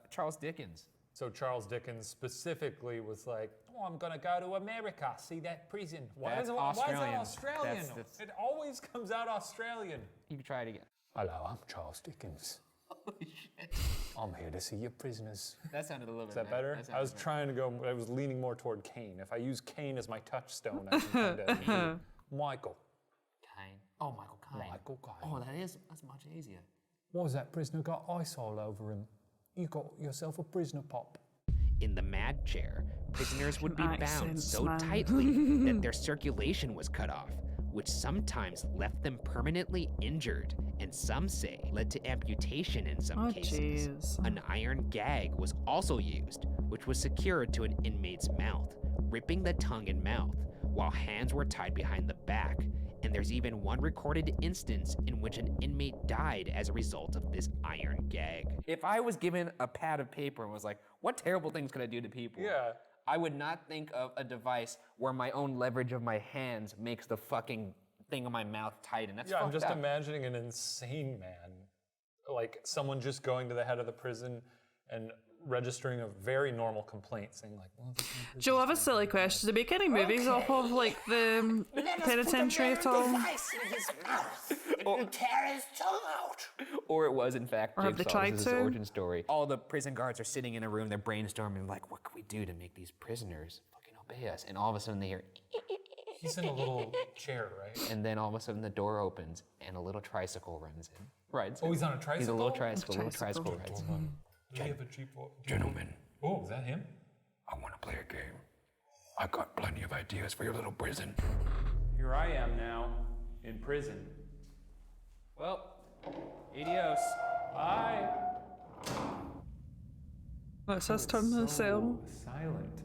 Charles Dickens. So Charles Dickens specifically was like, oh, I'm gonna go to America, see that prison. Why is That's that Australian. Australian? That's- It always comes out Australian. You can try it again. Hello, I'm Charles Dickens. Holy shit. I'm here to see your prisoners. That sounded a little Is bit that better? That I was sounded trying to go, I was leaning more toward Kane. If I use Kane as my touchstone, I can kind of Michael. Kane. Oh, Michael Caine. Michael Caine. Oh, that's much easier. What was that prisoner got ice all over him? You got yourself a prisoner pop. In the mad chair, prisoners would be bound Accents, so man. tightly that their circulation was cut off, which sometimes left them permanently injured, and some say led to amputation in some cases. Jeez. An iron gag was also used, which was secured to an inmate's mouth, ripping the tongue and mouth, while hands were tied behind the back. And there's even one recorded instance in which an inmate died as a result of this iron gag. If I was given a pad of paper and was like, what terrible things could I do to people? Yeah. I would not think of a device where my own leverage of my hands makes the fucking thing on my mouth tighten. That's Yeah, I'm fucked just up. imagining an insane man. Like someone just going to the head of the prison and registering a very normal complaint, saying like, well, this is Joe, I have a silly question. Do they make any movies off of like the penitentiary at all? Or it was, in fact, Or have they Jigsaw. tried This is his to? origin story. All the prison guards are sitting in a room, they're brainstorming, like, what could we do to make these prisoners fucking obey us? And all of a sudden they hear, He's in a little chair, right? and then all of a sudden the door opens and a little tricycle runs in. Rides Oh, in. he's on a tricycle? He's a little tricycle, rides in. Do we have a Jeep? Gentlemen, Oh, is that him? I want to play a game. I got plenty of ideas for your little prison. Here I am now, in prison. Well, adios. Bye. Let's just turn the cell. Silent.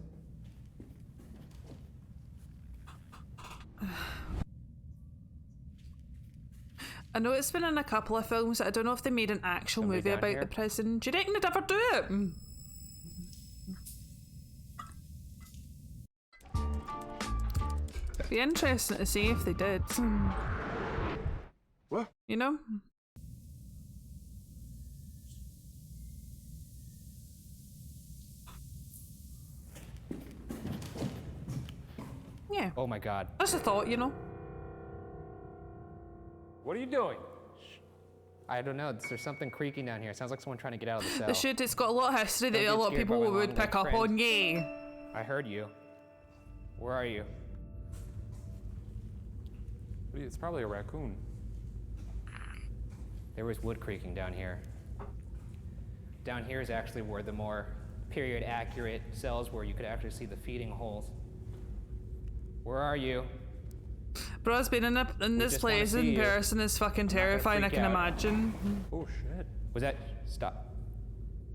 I know it's been in a couple of films. I don't know if they made an actual Somebody movie down about here? the prison. Do you reckon they'd ever do it? Be interesting to see if they did. What? You know? Yeah. Oh my god. That's a thought, you know. What are you doing? I don't know. There's something creaking down here. It sounds like someone trying to get out of the cell. The shit, it's got a lot of history that Don't a get lot of scared people by my would pick long-legged up on. friend. Yeah. I heard you. Where are you? It's probably a raccoon. There was wood creaking down here. Down here is actually where the more period accurate cells where you could actually see the feeding holes. Where are you? Bro, it's been in this just wanna place see in you. person is fucking I'm not gonna terrifying, I freak can out. imagine. Oh shit. Was that... Stop.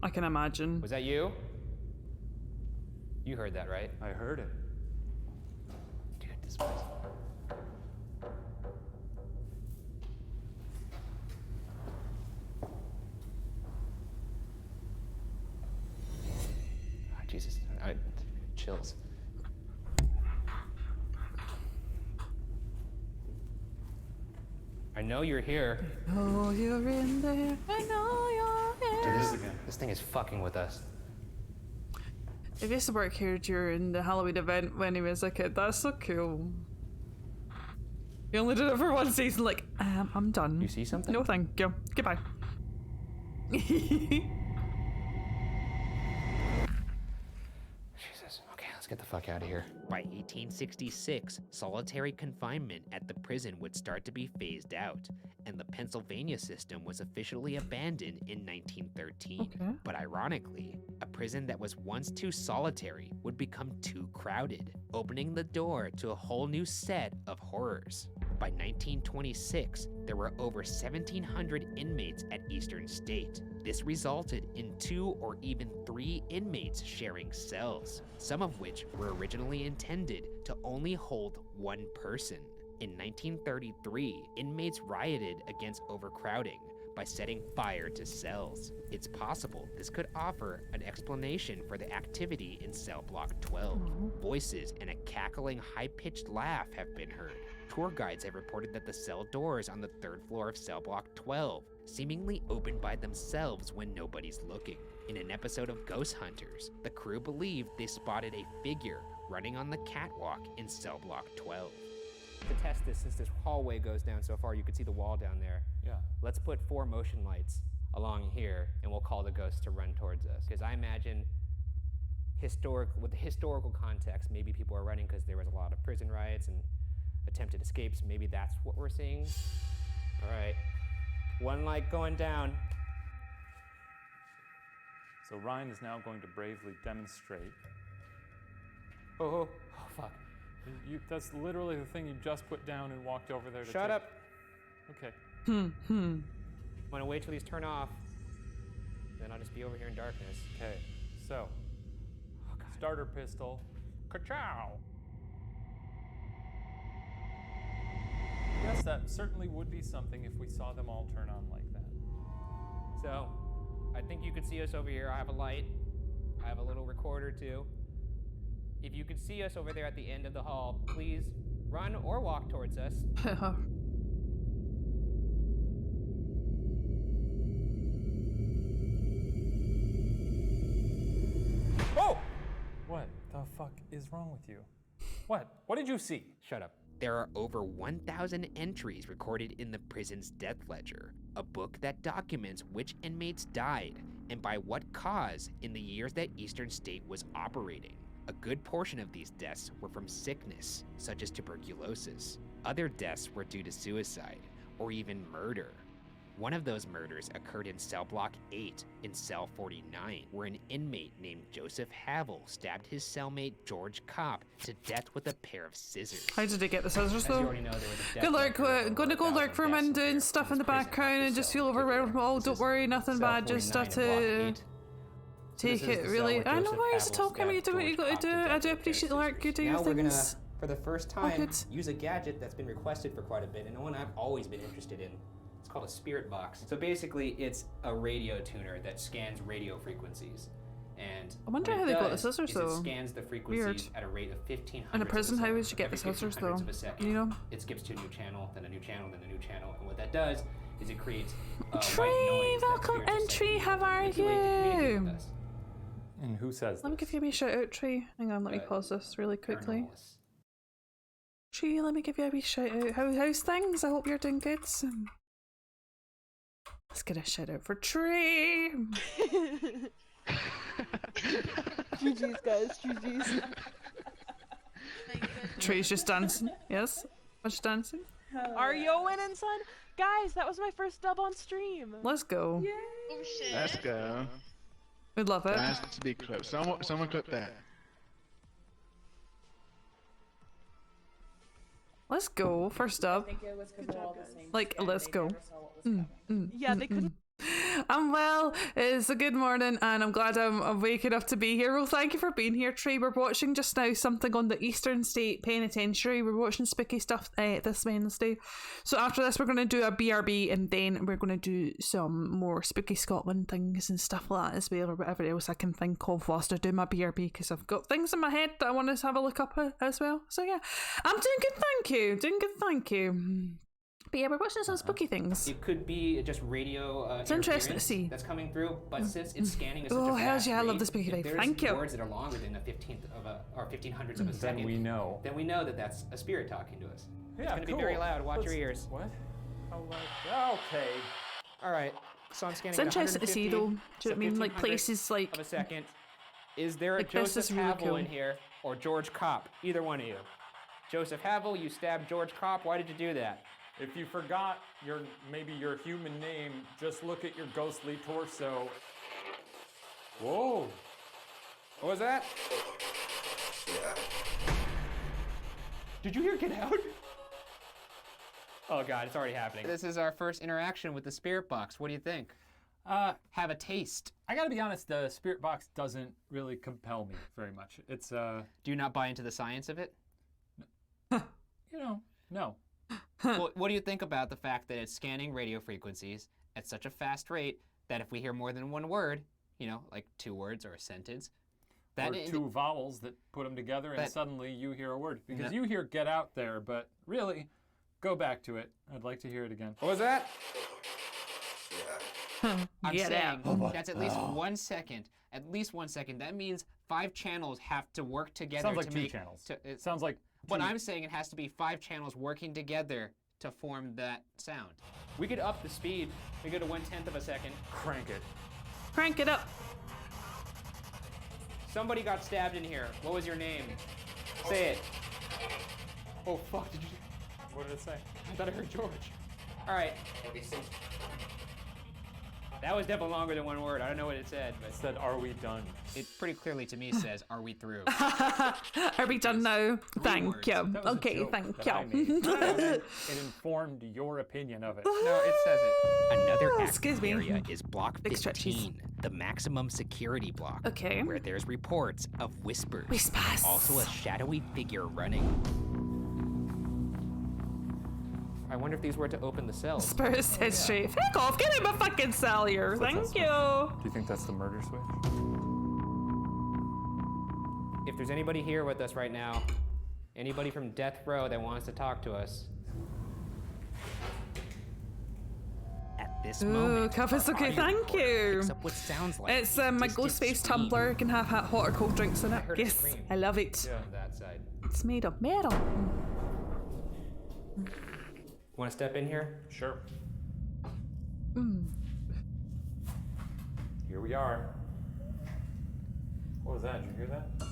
I can imagine. Was that you? You heard that, right? I heard it. Dude, this place... Jesus, chills. I know you're here. Oh, you're in there. I know you're here. Dude, this thing is fucking with us. If he used to work here during the Halloween event when he was a kid, that's so cool. He only did it for one season, like, I'm done. You see something? No, thank you. Goodbye. Jesus, okay, let's get the fuck out of here. By 1866, solitary confinement at the prison would start to be phased out, and the Pennsylvania system was officially abandoned in 1913. Okay. But ironically, a prison that was once too solitary would become too crowded, opening the door to a whole new set of horrors. By 1926, there were over 1,700 inmates at Eastern State. This resulted in 2 or even 3 inmates sharing cells, some of which were originally intended to only hold one person. In 1933, inmates rioted against overcrowding by setting fire to cells. It's possible this could offer an explanation for the activity in cell block 12. Voices and a cackling, high-pitched laugh have been heard. Tour guides have reported that the cell doors on the 3rd floor of cell block 12 seemingly open by themselves when nobody's looking. In an episode of Ghost Hunters, the crew believed they spotted a figure running on the catwalk in cell block 12. To test this, since this hallway goes down so far, you can see the wall down there. Yeah. Let's put 4 motion lights along here, and we'll call the ghost to run towards us. Because I imagine, with the historical context, maybe people are running because there was a lot of prison riots and attempted escapes. Maybe that's what we're seeing. All right, 1 light going down. So Ryan is now going to bravely demonstrate. Oh, fuck. That's literally the thing you just put down and walked over there to Shut take. up. Okay. I'm gonna wait till these turn off. Then I'll just be over here in darkness. Okay. So, starter pistol. Ka-chow! Yes, that certainly would be something if we saw them all turn on like that. So, I think you could see us over here. I have a light. I have a little recorder too. If you could see us over there at the end of the hall, please run or walk towards us. Oh! What the fuck is wrong with you? What? What did you see? Shut up. There are over 1,000 entries recorded in the prison's death ledger, a book that documents which inmates died and by what cause in the years that Eastern State was operating. A good portion of these deaths were from sickness, such as tuberculosis. Other deaths were due to suicide or even murder. One of those murders occurred in cell block 8 in cell 49, where an inmate named Joseph Havel stabbed his cellmate George Kopp to death with a pair of scissors. How did he get the scissors As you though? already know, there was a death Good luck. ledger of over Gonna go 1,000 lurk for him and deaths doing stuff in the background and just feel overwhelmed. Oh, don't worry, nothing Cell bad. Just 49 have in block to 8. take This is it the really. cell where I know Joseph why he's Havel talking. You stabbed do what you George gotta do. Kopp to I death do with appreciate their Lark. You do your Now we're gonna, things. for the first Oh, time, good. use a gadget that's been requested for quite a bit, and one I've always been interested in. It's called a spirit box. So basically, it's a radio tuner that scans radio frequencies. And I wonder what how it they got the does scissors, is though. It scans the frequencies Weird. at a rate of 1,500. In a prison, how would you get the scissors, though? Of a second. You know? It skips to a new channel, then a new channel, then a new channel, and what that does is it creates a Tree, white noise. welcome in, Tree. How are you? And who says Let me give you a wee shout out, Tree. Hang on, let me pause this really quickly. Tree, let me give you a wee shout out. How's things? I hope you're doing good. Let's get a shout out for Tree. GG's, guys. GG's. Tree's just dancing. Yes? Much dancing? Are you winning, son? Guys, that was my first dub on stream. Let's go. Oh shit. Let's go. We'd love it. That has to be clipped. Someone clip that. Let's go. First up. Like, let's go. Yeah, they couldn't. I'm well. It's a good morning, and I'm glad I'm waking up to be here. Well, thank you for being here, Trey. We're watching just now something on the Eastern State Penitentiary. We're watching spooky stuff this Wednesday. So after this, we're going to do a BRB, and then we're going to do some more spooky Scotland things and stuff like that as well, or whatever else I can think of whilst I do my BRB, because I've got things in my head that I want to have a look up as well. So yeah, I'm doing good, thank you. Doing good, thank you. But yeah, we're watching some spooky things. It could be just radio It's interesting to interference see. that's coming through, but since it's scanning at such Oh, a hell fast yeah, I love rate, the spooky if thing. there's Thank you. words that are longer than a 15th of a, or 1500ths of a Then second, we know. Then we know that that's a spirit talking to us. Yeah, it's going to cool. be very loud. Watch your Let's- ears. What? How loud? Okay. All right. So I'm scanning. It's at interesting to see 150, though. Do you know what I mean? Like 1500th places like of a second. Is there a Like, this Joseph is really Havel cool. in here or George Kopp? Either one of you. Joseph Havel, you stabbed George Kopp. Why did you do that? If you forgot maybe your human name, just look at your ghostly torso. Whoa. What was that? Did you hear Get Out? Oh God, it's already happening. This is our first interaction with the spirit box. What do you think? Have a taste. I gotta be honest, the spirit box doesn't really compel me very much. It's Do you not buy into the science of it? No. Well, what do you think about the fact that it's scanning radio frequencies at such a fast rate that if we hear more than one word, like 2 words or a sentence, that or 2 vowels that put them together and suddenly you hear a word. Because you hear get out there, but really, go back to it. I'd like to hear it again. What was that? I'm Get saying out. that's at least 1 second. At least 1 second. That means 5 channels have to work together Sounds like to 2 make channels. It Sounds like But 2. I'm saying it has to be 5 channels working together to form that sound. We could up the speed. We go to 1/10 of a second. Crank it. crank it up. Somebody got stabbed in here. What was your name? Say it. Oh fuck! Did you? What did it say? I thought I heard George. All right. That was definitely longer than 1 word. I don't know what it said, but It said, "Are we done?" it pretty clearly to me says, "Are we through?" Are we done now? Thank words. you. That was a Okay, joke thank that I you. made. And it informed your opinion of it. No, it says it. Another Excuse me. area is block Big stretches. 15, the maximum security block. Okay. Where there's reports of whispers. Whispers. Also a shadowy figure running. I wonder if these were to open the cells. Spirit said straight. Fuck off, get in my fucking cell here. What's that Thank switch? you. Do you think that's the murder switch? If there's anybody here with us right now, anybody from death row that wants to talk to us. At this Ooh, moment, Cuff, our okay, audio thank recorder you. picks up what sounds like It's a my distant Ghostface scream. tumbler. It can have hot or cold drinks in it. heard a Yes, scream. I love it. On that side. It's made of metal. Want to step in here? Sure. Mm. Here we are. What was that? Did you hear that?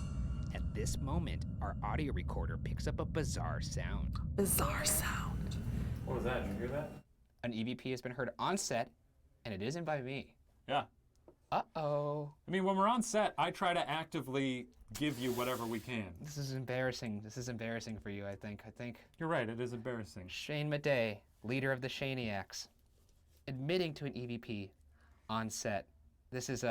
At this moment, our audio recorder picks up a bizarre sound. Bizarre sound. What was that? Did you hear that? An EVP has been heard on set, and it isn't by me. Yeah. Uh-oh. I mean, when we're on set, I try to actively give you whatever we can. This is embarrassing. This is embarrassing for you, I think. You're right, it is embarrassing. Shane Madej, leader of the Shaniacs, admitting to an EVP on set. This is,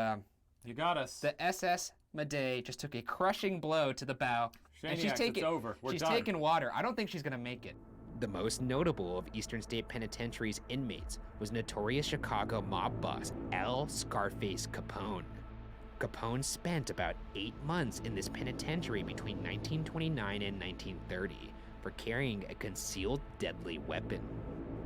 You got us. the SS Madej just took a crushing blow to the bow. And she's Shaniacs, taking, it's over. We're she's done. taking water. I don't think she's gonna make it. The most notable of Eastern State Penitentiary's inmates was notorious Chicago mob boss L. Scarface Capone. Capone spent about 8 months in this penitentiary between 1929 and 1930 for carrying a concealed deadly weapon.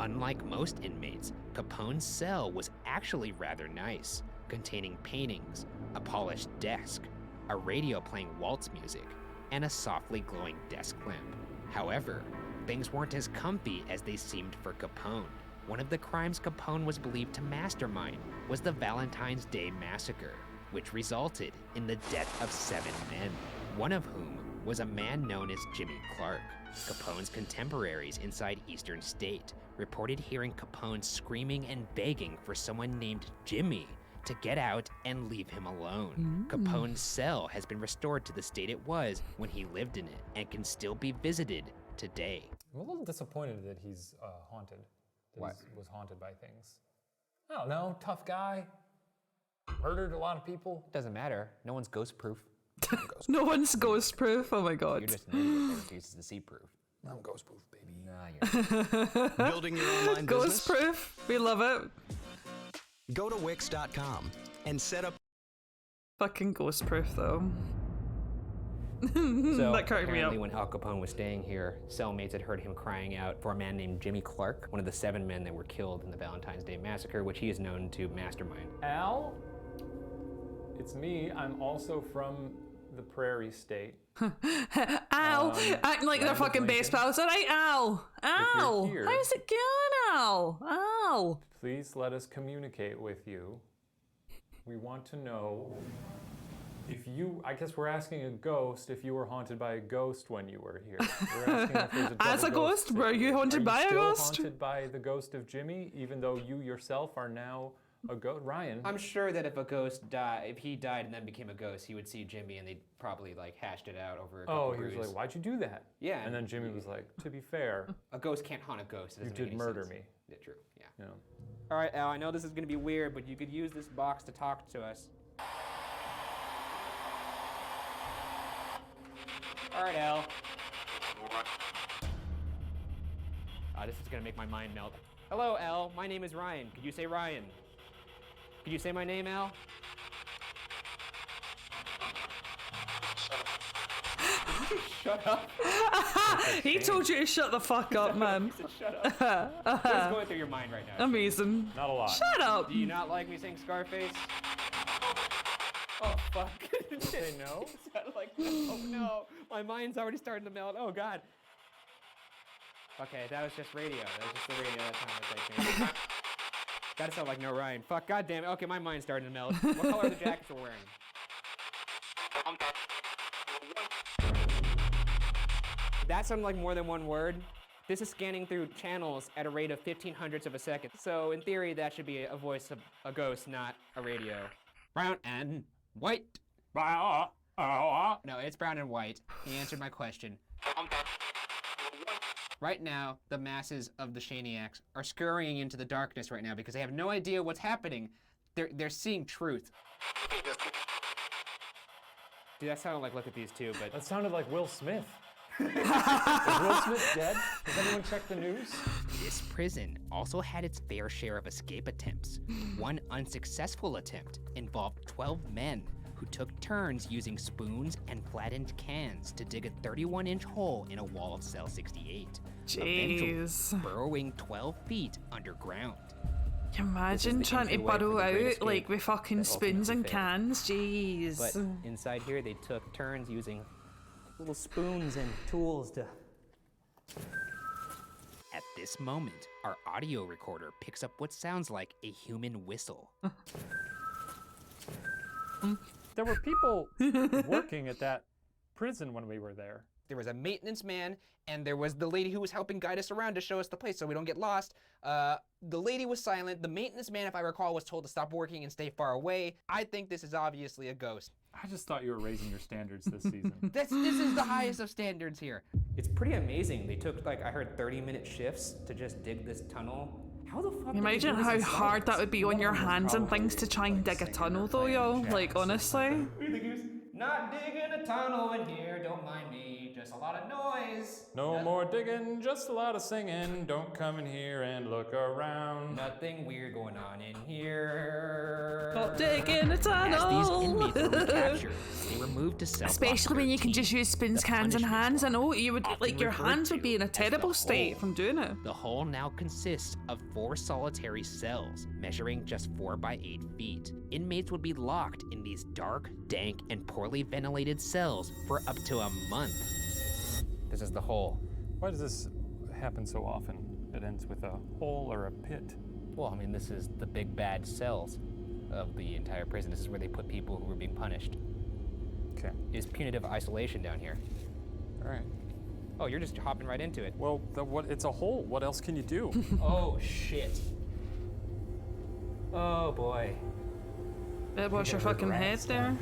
Unlike most inmates, Capone's cell was actually rather nice, containing paintings, a polished desk, a radio playing waltz music, and a softly glowing desk lamp. However, things weren't as comfy as they seemed for Capone. One of the crimes Capone was believed to mastermind was the Valentine's Day Massacre, which resulted in the death of 7 men, one of whom was a man known as Jimmy Clark. Capone's contemporaries inside Eastern State reported hearing Capone screaming and begging for someone named Jimmy to get out and leave him alone. Capone's cell has been restored to the state it was when he lived in it and can still be visited today. I'm a little disappointed that he's haunted. That he was haunted by things. I don't know, tough guy. Murdered a lot of people. Doesn't matter. No one's ghost proof. No one's ghost proof. Oh my god. You're just an idiot that refuses to see proof. I'm ghost proof, baby. Nah, you're Building your online Ghost business? proof. We love it. Go to Wix.com and set up. Fucking ghost proof though. So That cracked me apparently up. when Al Capone was staying here, cellmates had heard him crying out for a man named Jimmy Clark, one of the 7 men that were killed in the Valentine's Day Massacre, which he is known to mastermind. Al, it's me. I'm also from the Prairie State. Al, acting like they're Land of fucking base Lincoln. pals. All right, Al. Al, here- how's it going, Al? Al. Please let us communicate with you. We want to know if you, I guess we're asking a ghost if you were haunted by a ghost when you were here. We're asking if there's a As a double ghost, were you haunted Are by a still ghost? haunted by the ghost of Jimmy, even though you yourself are now a ghost? Ryan. I'm sure that if a ghost died, if he died and then became a ghost, he would see Jimmy and they'd probably like hashed it out over a couple Oh, he was brews. like, why'd you do that? Yeah. And then Jimmy was like, to be fair, A ghost can't haunt a ghost. It you doesn't make did any murder sense. me. Yeah, true. Yeah. You know. All right, Al, I know this is gonna be weird, but you could use this box to talk to us. All right, Al. This is gonna make my mind melt. Hello, Al. My name is Ryan. Could you say Ryan? Could you say my name, Al? Shut up. He told you to shut the fuck up, man. Shut up. What's going through your mind right now? Amazing. Not a lot. Shut up. Do you not like me saying Scarface? Oh, fuck. Say no? Like, oh no, my mind's already starting to melt. Oh god. Okay, that was just radio. That was just the radio that time I was like, gotta sound like no Ryan. Fuck, goddamn it. Okay, my mind's starting to melt. What color are the jackets we're wearing? That sounded like more than one word. This is scanning through channels at a rate of 1500ths of a second. So in theory, that should be a voice of a ghost, not a radio. Brown and white. No, it's brown and white. He answered my question. Right now, the masses of the Shaniacs are scurrying into the darkness right now because they have no idea what's happening. They're seeing truth. Dude, that sounded like look at these two, but That sounded like Will Smith. Is Will Smith dead? Has anyone checked the news? this prison also had its fair share of escape attempts. One unsuccessful attempt involved 12 men who took turns using spoons and flattened cans to dig a 31-inch hole in a wall of cell 68. Eventually Jeez. burrowing 12 feet underground. Can you imagine the trying to entryway for burrow the Great out Escape like with fucking that spoons and ultimately failed. cans? Jeez. But inside here, they took turns using little spoons and tools to... At this moment, our audio recorder picks up what sounds like a human whistle. There were people working at that prison when we were there. There was a maintenance man, and there was the lady who was helping guide us around to show us the place so we don't get lost. The lady was silent. The maintenance man, if I recall, was told to stop working and stay far away. I think this is obviously a ghost. I just thought you were raising your standards this season. This is the highest of standards here. It's pretty amazing. They took, like, I heard 30-minute shifts to just dig this tunnel. How the fuck Imagine how hard that would be on your hands and things to try and dig a tunnel though, yo. Like, honestly. Not digging a tunnel in here, don't mind me, just a lot of noise. No more digging, just a lot of singing. Don't come in here and look around. Nothing weird going on in here. Not digging a tunnel. As these inmates were recaptured, they were moved to cell Especially when you can just use spoons, cans, and hands. I know you would, like, your referred hands would to be in a as the terrible state hole. from doing it. The hole now consists of 4 solitary cells, measuring just 4 by 8 feet. Inmates would be locked in these dark, dank, and poorly ventilated cells for up to a month. This is the hole. Why does this happen so often? It ends with a hole or a pit. Well, I mean, this is the big bad cells of the entire prison. This is where they put people who were being punished. Okay. It's punitive isolation down here. All right. Oh, you're just hopping right into it. Well, what? It's a hole. What else can you do? Oh, shit. Oh, boy. Better watch your fucking head there.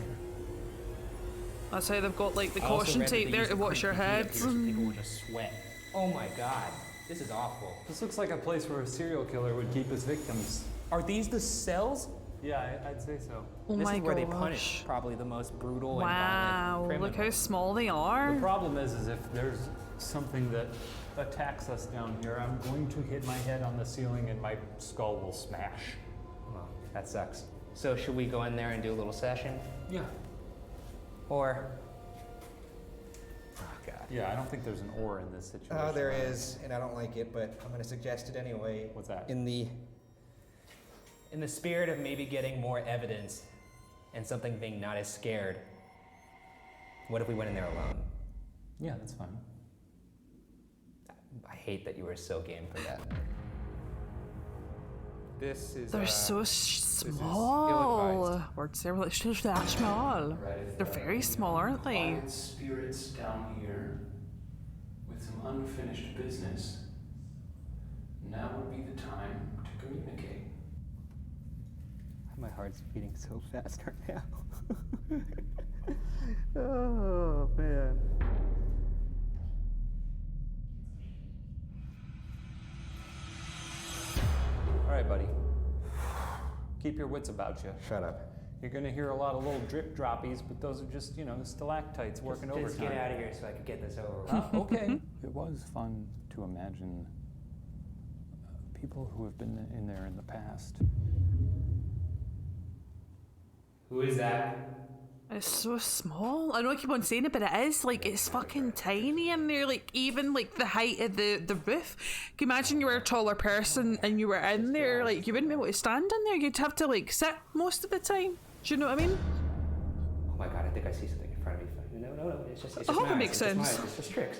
That's how they've got like the I also caution read that tape they there use to the watch your concrete up heads. here so people would just sweat. Oh my god. This is awful. This looks like a place where a serial killer would keep his victims. Are these the cells? Yeah, I'd say so. Oh This my is where they gosh. punish probably the most brutal Wow, and violent look criminals. how small they are. The problem is if there's something that attacks us down here, I'm going to hit my head on the ceiling and my skull will smash. Well, that sucks. So should we go in there and do a little session? Yeah. Or... Oh god. Yeah, I don't think there's an or in this situation. Oh, there is, and I don't like it, but I'm gonna suggest it anyway. What's that? In the spirit of maybe getting more evidence and something being not as scared, what if we went in there alone? Yeah, that's fine. I hate that you were so game for that. This is. They're so this is small. ill-advised. Words there, like they're small. They're very small, aren't they? Quiet spirits down here with some unfinished business. Now would be the time to communicate. My heart's beating so fast right now. Oh, man. All right, buddy. Keep your wits about you. Shut up. You're gonna hear a lot of little drip droppies, but those are just, you know, stalactites working overtime. Just get out of here so I can get this over with. Okay. It was fun to imagine people who have been in there in the past. Who is that? It's so small. I know I keep on saying it, but it is like it's fucking tiny in there. Like even like the height of the roof. Can you imagine you were a taller person and you were in there? Like you wouldn't be able to stand in there. You'd have to like sit most of the time. Do you know what I mean? Oh my god, I think I see something in front of me. No, it's just. It's I just hope it mine. makes It's just sense. mine. It's just tricks.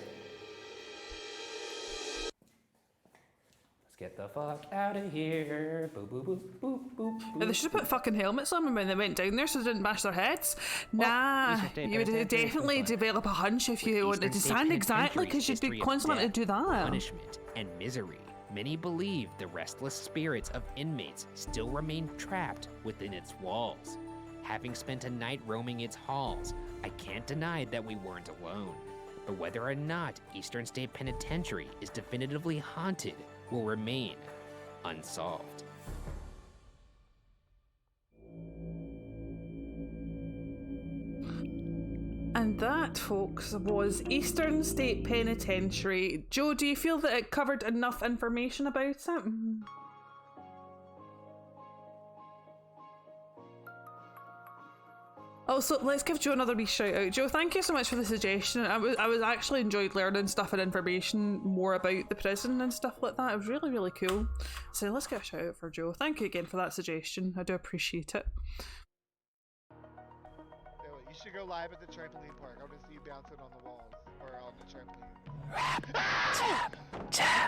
Let's get the fuck out of here. Boop, boop, boop, boop, boop, Yeah, they should have put fucking helmets on them when they went down there so they didn't bash their heads. Nah, Eastern State you would Penitentiary definitely complaint. develop a hunch if you wanted to Eastern State stand exactly Penitentiary's because you'd be history of constantly death, do that. punishment, and misery. Many believe the restless spirits of inmates still remain trapped within its walls. Having spent a night roaming its halls, I can't deny that we weren't alone. But whether or not Eastern State Penitentiary is definitively haunted will remain unsolved. And that, folks, was Eastern State Penitentiary. Joe, do you feel that it covered enough information about it? Also, let's give Joe another wee shout out. Joe, thank you so much for the suggestion. I was actually enjoyed learning stuff and information more about the prison and stuff like that. It was really, really cool. So let's get a shout out for Joe. Thank you again for that suggestion. I do appreciate it. You should go live at the trampoline park. I want to see you bouncing on the walls or on the trampoline.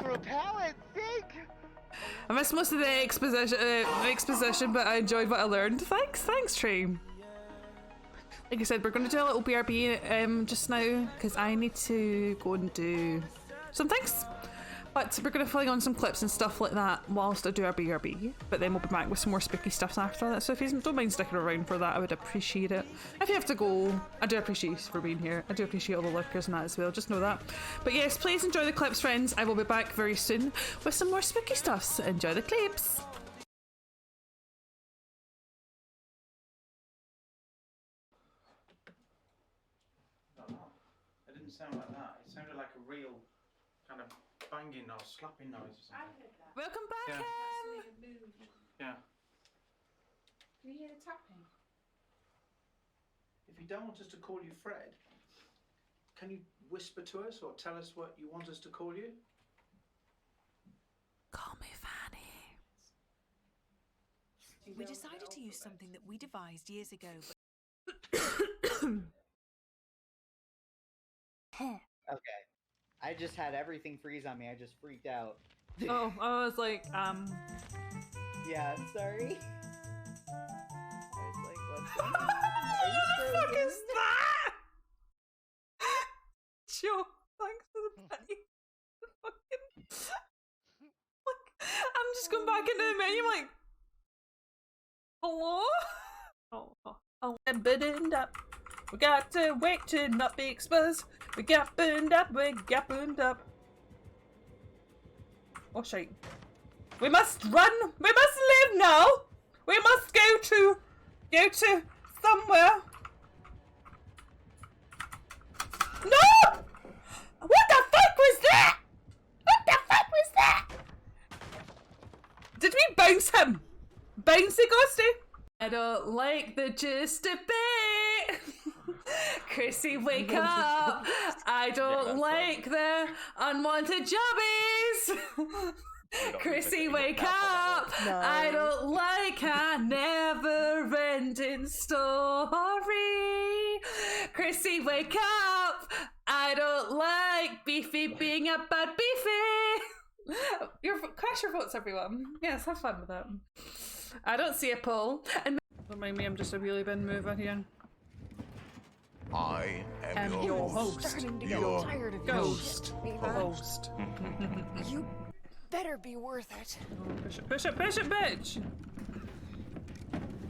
For a pallet, sink! I missed most of the exposition, but I enjoyed what I learned. Thanks, Trey. Like I said, we're going to do a little BRB just now because I need to go and do some things. But we're going to fling on some clips and stuff like that whilst I do our BRB. But then we'll be back with some more spooky stuff after that. So if you don't mind sticking around for that, I would appreciate it. If you have to go, I do appreciate you for being here. I do appreciate all the lurkers and that as well. Just know that. But yes, please enjoy the clips, friends. I will be back very soon with some more spooky stuff. So enjoy the clips. It didn't sound like that. It sounded like a real kind of banging or slapping noise or something. Welcome back, Yeah. Do you hear the tapping? If you don't want us to call you Fred, can you whisper to us or tell us what you want us to call you? Call me Fanny. We decided to use something that we devised years ago. Okay. I just had everything freeze on me. I just freaked out. Oh, I was like, Yeah, sorry. I was like, what's going on? What the fuck is that? Sure, thanks for the penny. Fucking. Like, I'm just going back into the menu, like, hello? Oh, and burned up. We got to wait to not be exposed. We got burned up, we got burned up. Oh shit. We must run! We must live now! We must go to somewhere. No! What the fuck was that? What the fuck was that? Did we bounce him? Bouncy ghosty? I don't like the gist of it. Chrissy, wake up! I don't like the unwanted jobbies! Chrissy, wake up! I don't like a never-ending story! Chrissy, wake up! I don't like Beefy being a bad Beefy! Crash your votes, everyone. Yes, have fun with it. I don't see a poll. And don't mind me, I'm just a really bin mover here. I am your host. Starting to get Your tired of ghost. your shit, Ava. Host. You better be worth it. Push it, bitch!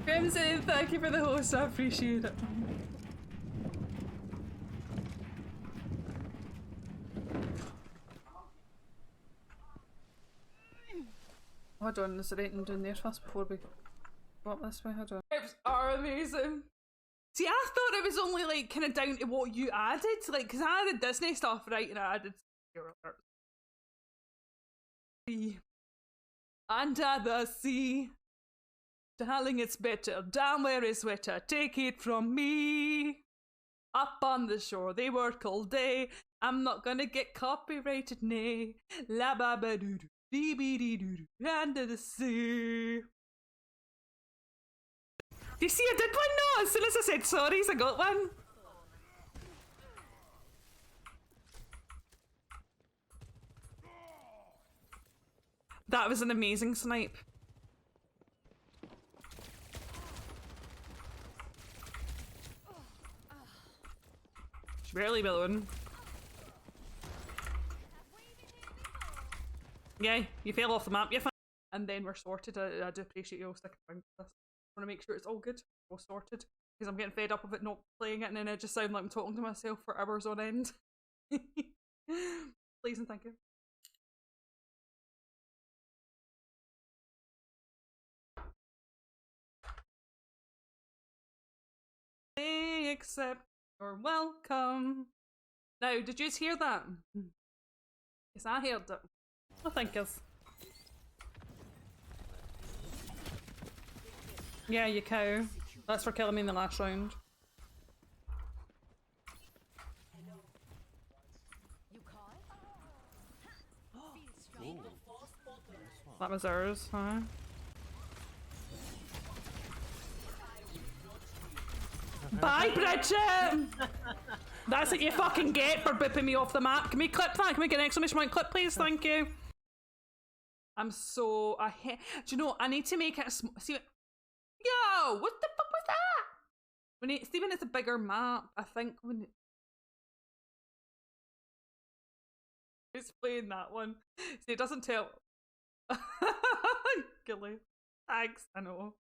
Crimson, thank you for the host, I appreciate it. Hold on, is there anything down there first before we go up this way? Hold on. Tips are amazing. See, I thought it was only like kind of down to what you added, like, because I added Disney stuff, right, and I added under the sea. Darling, it's better down where it's wetter. Take it from me. Up on the shore, they work all day. I'm not gonna get copyrighted, nay. La ba ba doo doo, dee bee dee doo doo, under the sea. Do you see I did one now? As soon as I said sorries, I got one. That was an amazing snipe. She's barely billowing. Yeah, you fell off the map, you're fine. And then we're sorted. I do appreciate you all sticking around for this. I want to make sure it's all good, all sorted. Because I'm getting fed up of it not playing it and then it just sounds like I'm talking to myself for hours on end. Please and thank you. Accept your welcome. Now, did you hear that? Yes, I heard it. Oh, thank you. Yeah, you cow. That's for killing me in the last round. That was ours, huh? Bye, Bridget! That's what you fucking get for bipping me off the map. Can we clip that? Can we get an exclamation point clip, please? Thank you. I'm so... do you know, I need to make it a see, yo! What the fuck was that? We need... See, when it's a bigger map, I think when... Who's playing that one? See, it doesn't tell... Gilly. Thanks, I know.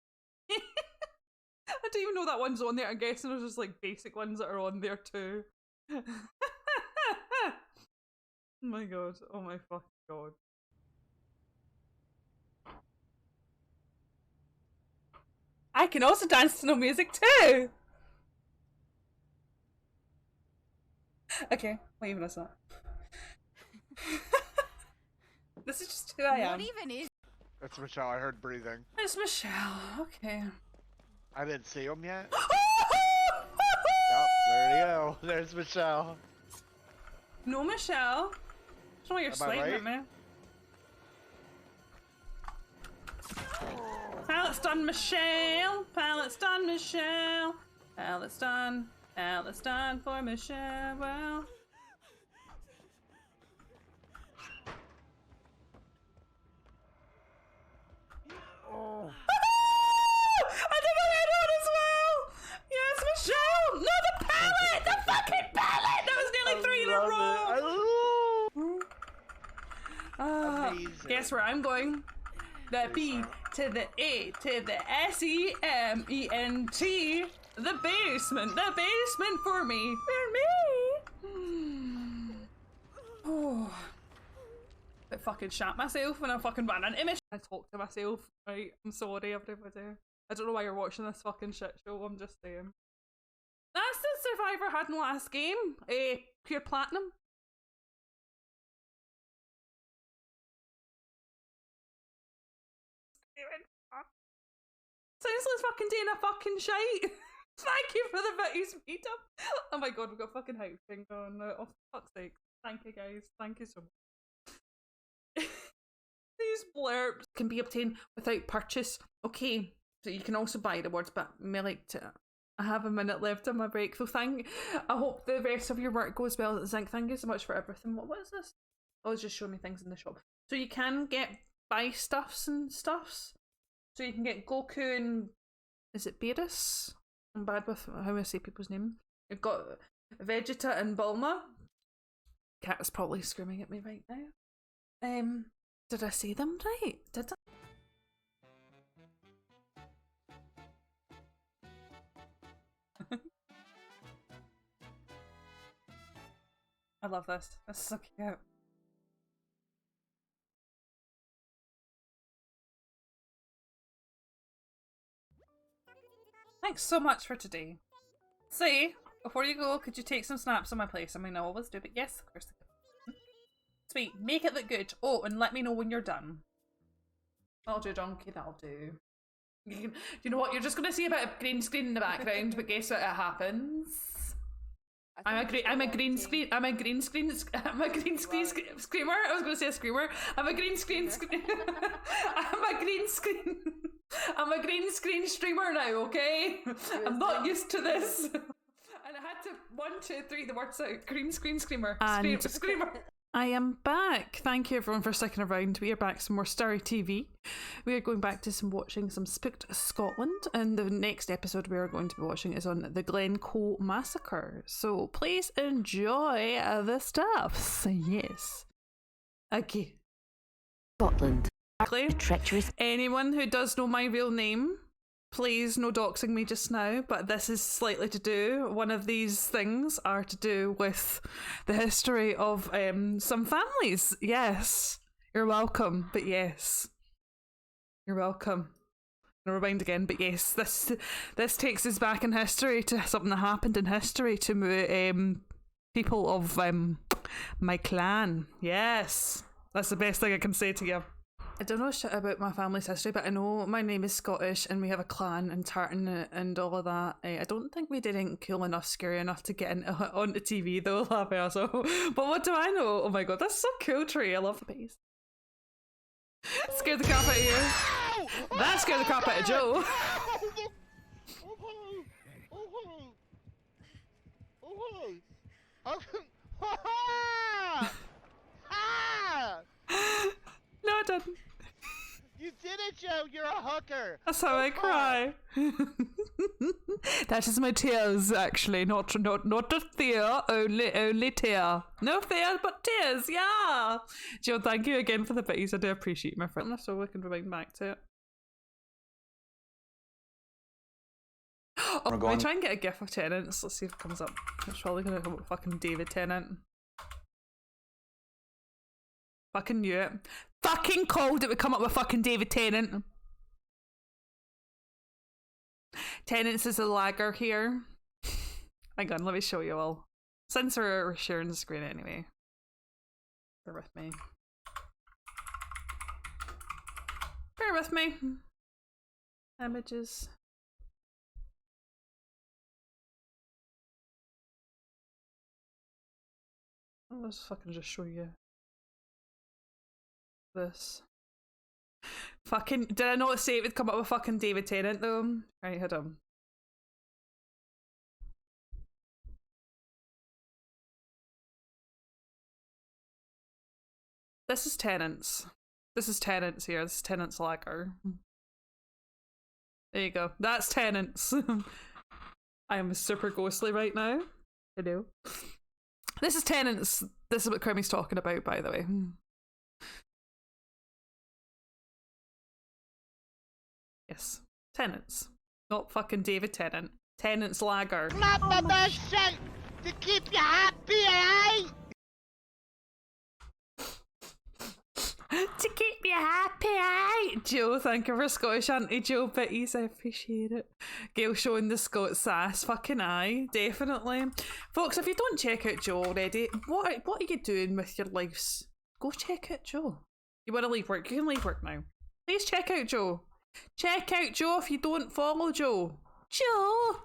I don't even know that one's on there. I'm guessing there's just like basic ones that are on there too. Oh my god. Oh my fucking god. I can also dance to no music too! Okay, what even is that? This is just who I am. What even is? It's Michelle, I heard breathing. It's Michelle, okay. I didn't see him yet. Yep, there you go. There's Michelle. No, Michelle. I don't know what you're slating at me. Pallet's done, Michelle. Pallet's done, Michelle. Pallet's done. Pallet's done for Michelle. Well. Amazing. Guess where I'm going? The B to the A to the SEMENT. The basement. The basement for me. For me. Oh. I fucking shat myself when I fucking ran into me. I talk to myself. Right, I'm sorry everybody. I don't know why you're watching this fucking shit show, I'm just saying. That's the survivor had in the last game. Pure platinum. Sounds like fucking doing a fucking shite. Thank you for the bitties meetup. Oh my god, we've got fucking hype thing going now. Oh, for fuck's sake. Thank you guys. Thank you so much. These blurbs can be obtained without purchase. Okay, so you can also buy the words, but I have a minute left on my break, so I hope the rest of your work goes well. Zinc, thank you so much for everything. What is this? Oh, it's just showing me things in the shop. So you can buy stuffs and stuffs. So you can get Goku and is it Beerus? I'm bad with how I say people's name. You've got Vegeta and Bulma. Cat is probably screaming at me right now. Did I say them right? Did I? I love this. This is so cute. Thanks so much for today. Say, before you go, could you take some snaps on my place? I mean, I always do, but yes, of course I can. Sweet, make it look good. Oh, and let me know when you're done. I'll do, donkey, that'll do. You know what, you're just going to see a bit of green screen in the background, but guess what, it happens. I'm a green screen screamer. I was going to say a screamer. I'm a green screen I'm a green screen streamer now, okay? I'm not used to this. And I had to 1, 2, 3 the words out. Green screen screamer. Screamer. I am back. Thank you everyone for sticking around. We are back some more Starry TV. We are going back to watching some Spooked Scotland, and the next episode we are going to be watching is on the Glencoe Massacre. So please enjoy the stuff. Yes. Okay. Scotland. Treacherous. Anyone who does know my real name, please no doxing me just now, but this is slightly to do. One of these things are to do with the history of some families. Yes. You're welcome, but yes. You're welcome. I'll rewind again, but yes, this takes us back in history to something that happened in history to people of my clan. Yes. That's the best thing I can say to you. I don't know shit about my family's history, but I know my name is Scottish and we have a clan and tartan and all of that. I don't think we did anything cool enough, scary enough to get onto TV though, so. But what do I know? Oh my god, that's so cool, Tree. I love the piece. Scared the crap out of you. That scared the crap out of Joe. No, I didn't. You did it, Joe! You're a hooker! That's how I cry. That is my tears, actually. Not a tear, only tear. No fear, but tears, yeah! Joe, thank you again for the bitties. I do appreciate my friend. So we can rewind back to it. Oh, I try and get a gif of Tennant's. Let's see if it comes up. It's probably gonna come up with fucking David Tennant. Fucking knew it. Fucking called it would come up with fucking David Tennant. Tennant's is a lagger here. Hang on, let me show you all. Since we're sharing the screen anyway. Bear with me. Bear with me. Images. Let's fucking just show you this. Fucking, did I not say it would come up with fucking David Tennant though? Right, hold on. This is Tennant's. This is Tennant's here. This is Tennant's lacquer. There you go. That's Tennant's. I am super ghostly right now. Hello. This is Tennant's. This is what Kermie's talking about, by the way. Yes. Tennant's. Not fucking David Tennant. Tennant's lager. Not my best shit to keep you happy, eh? To keep you happy, eh? Joe, thank you for Scottish Auntie Joe Bitties. I appreciate it. Gail showing the Scot sass. Fucking aye, definitely. Folks, if you don't check out Joe already, what are you doing with your lives? Go check out Joe. You want to leave work? You can leave work now. Please check out Joe. Check out Joe if you don't follow Joe. Joe!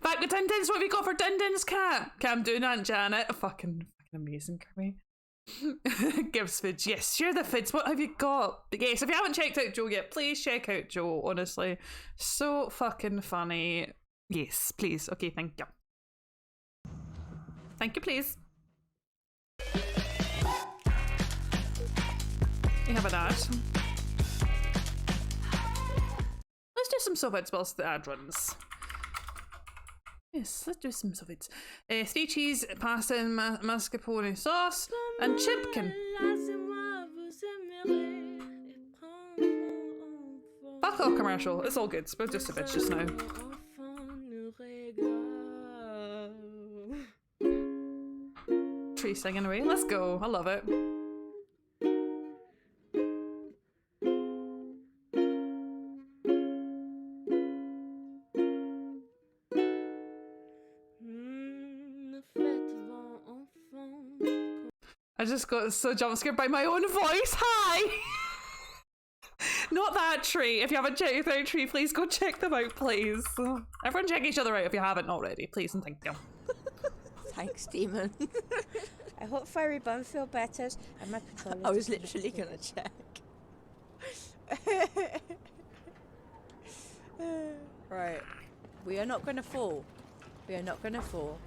Back to Dindins, what have you got for Dindins, cat? Cam doing Aunt Janet. Fucking amazing, Kirby. Gives fids. Yes, share the fids. What have you got? But yes, if you haven't checked out Joe yet, please check out Joe, honestly. So fucking funny. Yes, please. Okay, thank you. Thank you, please. You have an ad. Let's do some sovids whilst the ad runs. Yes, let's do some sovids. 3 cheese, pasta and mascarpone sauce, and chipkin. Fuck off commercial, it's all good. We're just a bitch just now. Tree singing away, let's go, I love it. I just got so jump scared by my own voice. Hi! Not that tree. If you haven't checked out Tree, please go check them out, please. Everyone check each other out if you haven't already, please and thank you. Thanks, Demon. I hope Fiery Bun feel better. And my controller. I was literally gonna check. Right. We are not gonna fall. We are not gonna fall.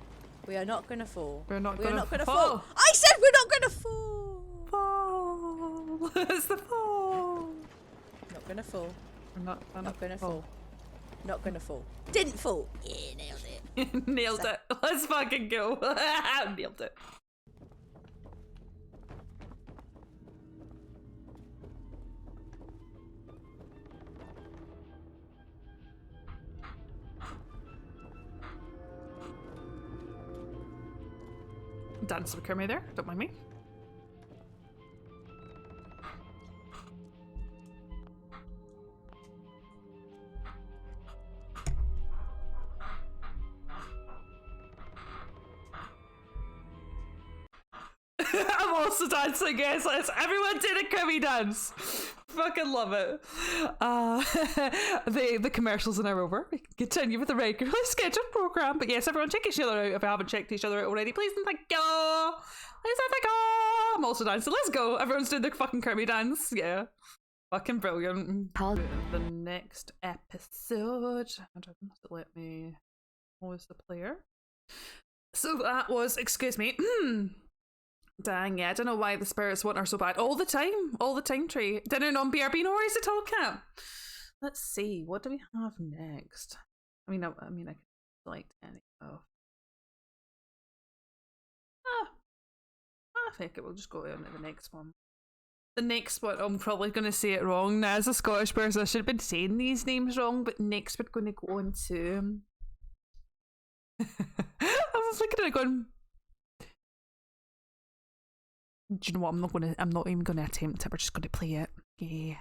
We are not gonna fall. We're not gonna fall. fall. I said we're not gonna fall. Fall. It's the fall. Not gonna fall. We're not gonna fall. Not gonna fall. Didn't fall. Yeah, nailed it. Nailed it. Let's fucking go. Nailed it. Dance with Kermit there, don't mind me. I'm also dancing, yes, everyone did a Kirby dance. Fucking love it. The commercials are now over. We can continue with the regularly scheduled program. But yes, everyone check each other out if you haven't checked each other out already. Please and thank you. Please and thank you. I'm also dancing. Let's go. Everyone's doing the fucking Kirby dance. Yeah. Fucking brilliant. The next episode. I don't have to let me pause the player. So that was, excuse me. Dang, yeah, I don't know why the spirits want her so bad. All the time, Tree. Dinner non BRB, no worries at all, Cat. Let's see, what do we have next? I mean, I could select any of. I think it will just go on to the next one. The next one, I'm probably going to say it wrong. Now, as a Scottish person, I should have been saying these names wrong, but next we're going to go on to. I was looking at it going. Do you know what? I'm not even gonna attempt it. We're just gonna play it. Yeah.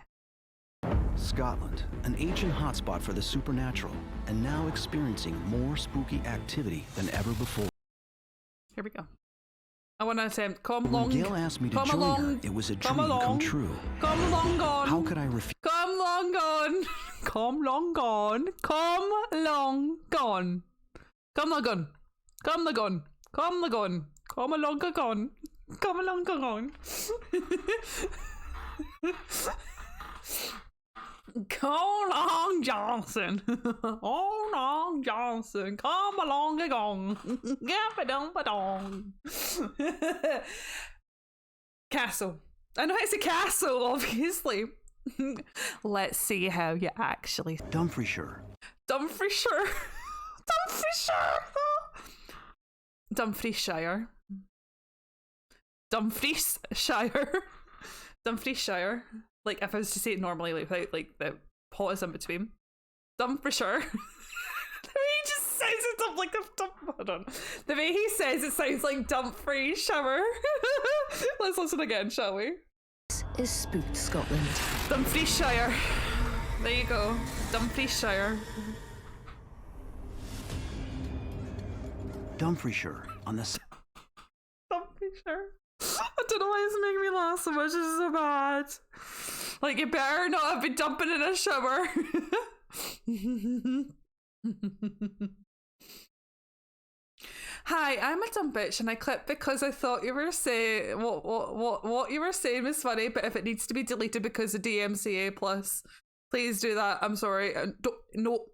Scotland, an ancient hotspot for the supernatural, and now experiencing more spooky activity than ever before. Here we go. I want to attempt. Come along. When Gail asked me to join her, it was a dream come true. Come along, gone. How could I refuse? Come long gone. Come long gone. Come long gone. Come long gone. Come long gone. Come long gone. Come along gone. Come along, come on. Come along, Johnson. Oh, long Johnson. Come along, gong. Ba-dong. Castle. I know it's a castle, obviously. Let's see how you actually. Dumfriesshire. Dumfriesshire. Dumfriesshire. Dumfriesshire. Dumfriesshire. Dumfriesshire. Like if I was to say it normally, like without like the pause in between. Dumfriesshire. The way he just says it sounds like hold on. The way he says it sounds like Dumfriesshire. Let's listen again, shall we? This is Spooked Scotland. Dumfriesshire. There you go. Dumfriesshire. Dumfriesshire on the Dumfriesshire. I don't know why it's making me laugh so much. This is so bad. Like, you better not have been dumping in a shower. Hi, I'm a dumb bitch and I clipped because I thought you were saying what you were saying was funny, but if it needs to be deleted because of DMCA plus, please do that. I'm sorry. No,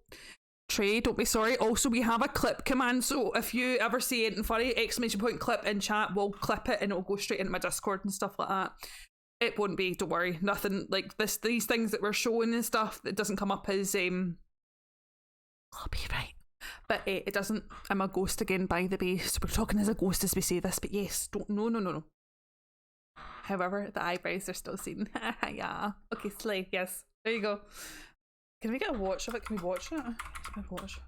Trey, don't be sorry. Also, we have a clip command, so if you ever see anything funny, exclamation point clip in chat, we'll clip it and it'll go straight into my Discord and stuff like that. It won't be, don't worry. Nothing like this. These things that we're showing and stuff that doesn't come up as copyright. But it doesn't. I'm a ghost again, by the way. So we're talking as a ghost as we say this. But yes, don't. No. However, the eyebrows are still seen. Yeah. Okay, slay. Yes. There you go. Can we get a watch of it? Can we watch it? Can we watch?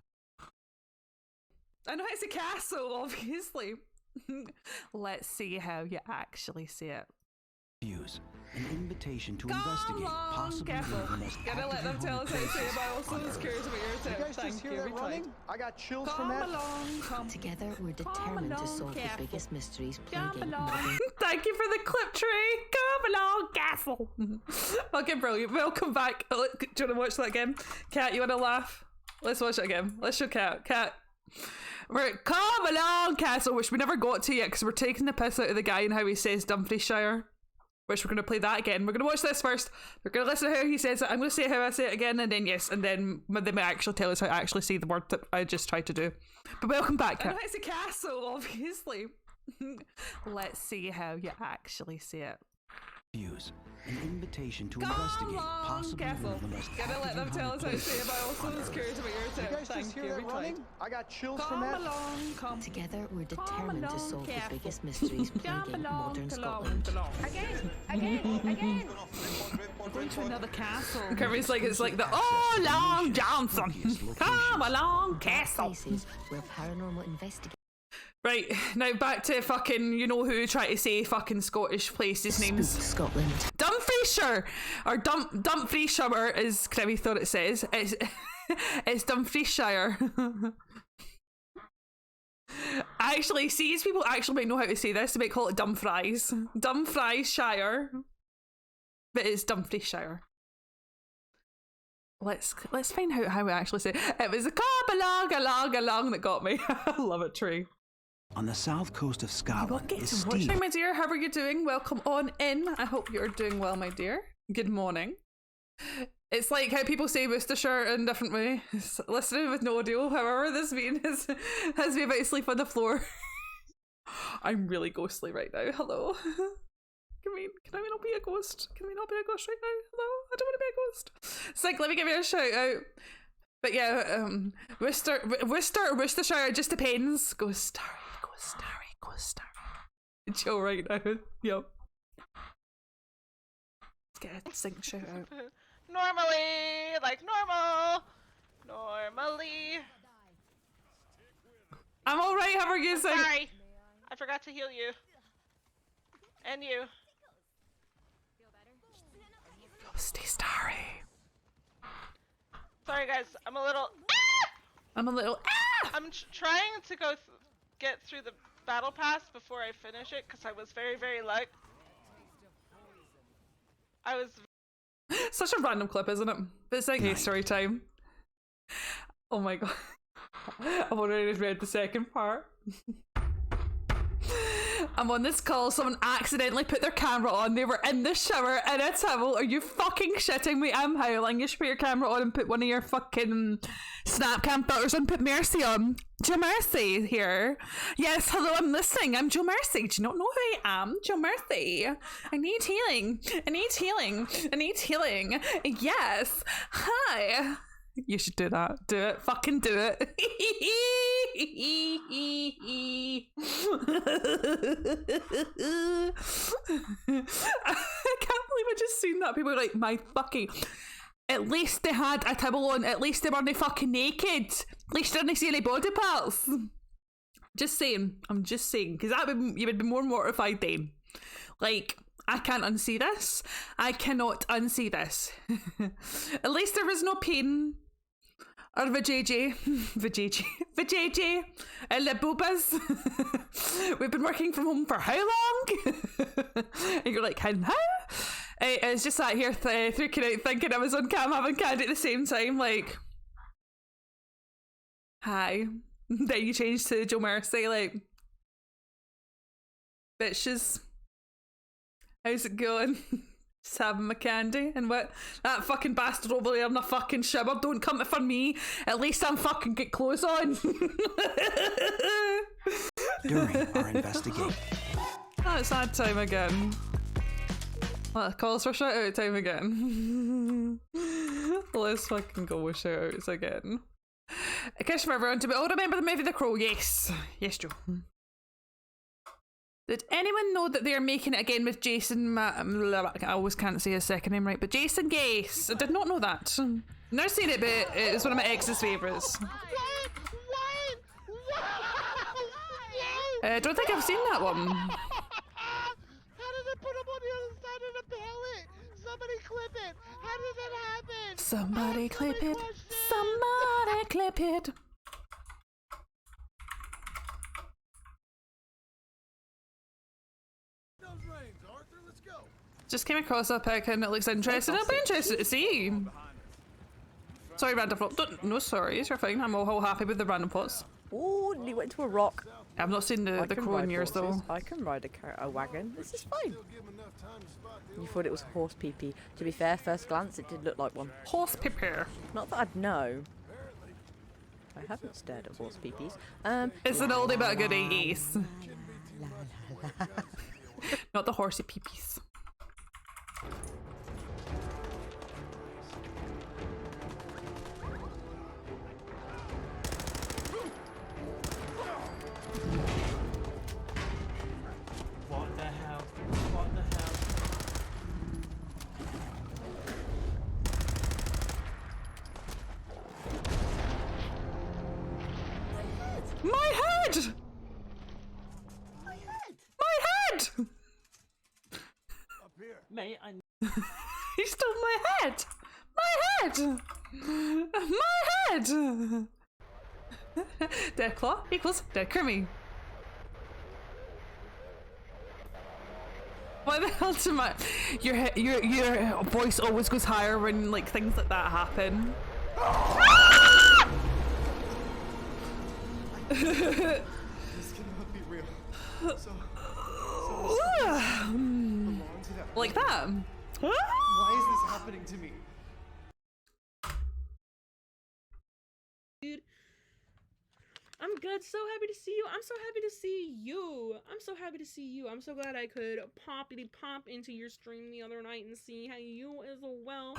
I know it's a castle, obviously. Let's see how you actually see it. Views. An invitation to investigate possibly one of the most Gotta let them tell us how to say it, but I also was curious about your tip. Thank you. running? I got chills from that. Together, we're determined to solve the biggest mysteries plaguing modern. Thank you for the clip, Tree. Come along, castle. Okay, brilliant. Welcome back. Do you want to watch that again? Kat, you want to laugh? Let's watch it again. Let's show Kat. We're come along, castle, which we never got to yet because we're taking the piss out of the guy and how he says Dumfriesshire. Which we're going to play that again. We're going to watch this first. We're going to listen to how he says it. I'm going to say how I say it again, and then yes, and then they may actually tell us how to actually say the word that I just tried to do. But welcome back, Kat. I know it's a castle, obviously. Let's see how you actually say it. Views. An invitation to investigate possibly one of the most Gotta let them tell us how to say it, but I also was curious about your tip. Thank you. Running? I got chills from that. Together, we're determined to solve the biggest mysteries plaguing modern Scotland. Again. We're going to another castle. Kirby's like, it's like the Long Johnson. Come along, castle. Places where paranormal investigators. Right, now back to fucking, you know who tried to say fucking Scottish places names. Scotland. Dumfriesshire! Or Dumfriesshire, as Kribby thought it says. It's Dumfriesshire. Actually, see, people actually might know how to say this. They might call it Dumfries. Dumfriesshire. But it's Dumfriesshire. Let's find out how we actually say it. It was a come along that got me. I love it, Tree. On the south coast of Scotland is steep. Hi, my dear. How are you doing? Welcome on in. I hope you're doing well, my dear. Good morning. It's like how people say Worcestershire in a different way. Listening with no audio. However, this meeting has me about to sleep on the floor. I'm really ghostly right now. Hello. Can we not be a ghost? Can we not be a ghost right now? Hello? I don't want to be a ghost. It's like, let me give you a shout out. But yeah, Worcestershire, it just depends. Go Starry. Chill right now. Yep. Let's get a sing shout out. Normally. I'm alright, how are you? Sorry. I forgot to heal you. And you. Stay Starry. Sorry guys, I'm a little I'm trying to get through the battle pass before I finish it because I was very, very light. Such a random clip, isn't it? But it's like, hey, story time. Oh my god. I've already read the second part. I'm on this call, someone accidentally put their camera on, they were in the shower in a towel. Are you fucking shitting me? I'm howling. You should put your camera on and put one of your fucking Snapcam filters on, put Mercy on. Joe Mercy here. Yes, hello, I'm listening. I'm Joe Mercy. Do you not know who I am? Joe Mercy. I need healing. Yes. Hi. You should do that. Do it. Fucking do it. I can't believe I just seen that. People were like, my fucking... At least they had a towel on. At least they weren't fucking naked. At least they didn't see any body parts. Just saying. I'm just saying. Because you would be more mortified then. Like, I can't unsee this. I cannot unsee this. At least there was no pain. Or vajayjay. Vajayjay. And the boobas. We've been working from home for how long? And you're like, how? I was just sat here freaking out thinking I was on cam having candy at the same time, like, hi. Then you change to Joe Mercy, like, bitches, how's it going? Just having my candy. And what? That fucking bastard over there in the fucking shower, don't come for me. At least I'm fucking get clothes on. During our investigation. Oh, it's that time again. Well, calls for shout out time again. Let's fucking go with shout outs again. A kiss from everyone to be. Oh, remember the movie The Crow? Yes. Yes, Joe. Did anyone know that they're making it again with Jason I always can't say his second name right, but Jason Gase. I did not know that. Never seen it, but it's one of my ex's favourites. I don't think I've seen that one. Somebody clip it! How did that happen? Somebody clip it! Somebody clip it! Just came across a pic and it looks interesting. I'll be interested to see. Sorry, random plot. No sorries, you're fine. I'm all happy with the random plots. Oh, he went to a rock. I've not seen the Crow in years though. I can ride a wagon. This is fine. You thought it was a horse pee-pee. To be fair, first glance it did look like one. Horse pee-pee. Not that I'd know. I haven't stared at horse pee-pees. It's an oldie but a goodie, yes. Not the horsey pee-pees. What the hell? What the hell? My head! My head! Up here. Mate, I... He stole my head! My head! My head! Dead claw equals dead Kermie. Why the hell to my your voice always goes higher when like things like that happen. This cannot be real. Like that. Why is this happening to me? Dude, I'm good. So happy to see you. I'm so happy to see you. I'm so happy to see you. I'm so glad I could pop into your stream the other night and see how you as well.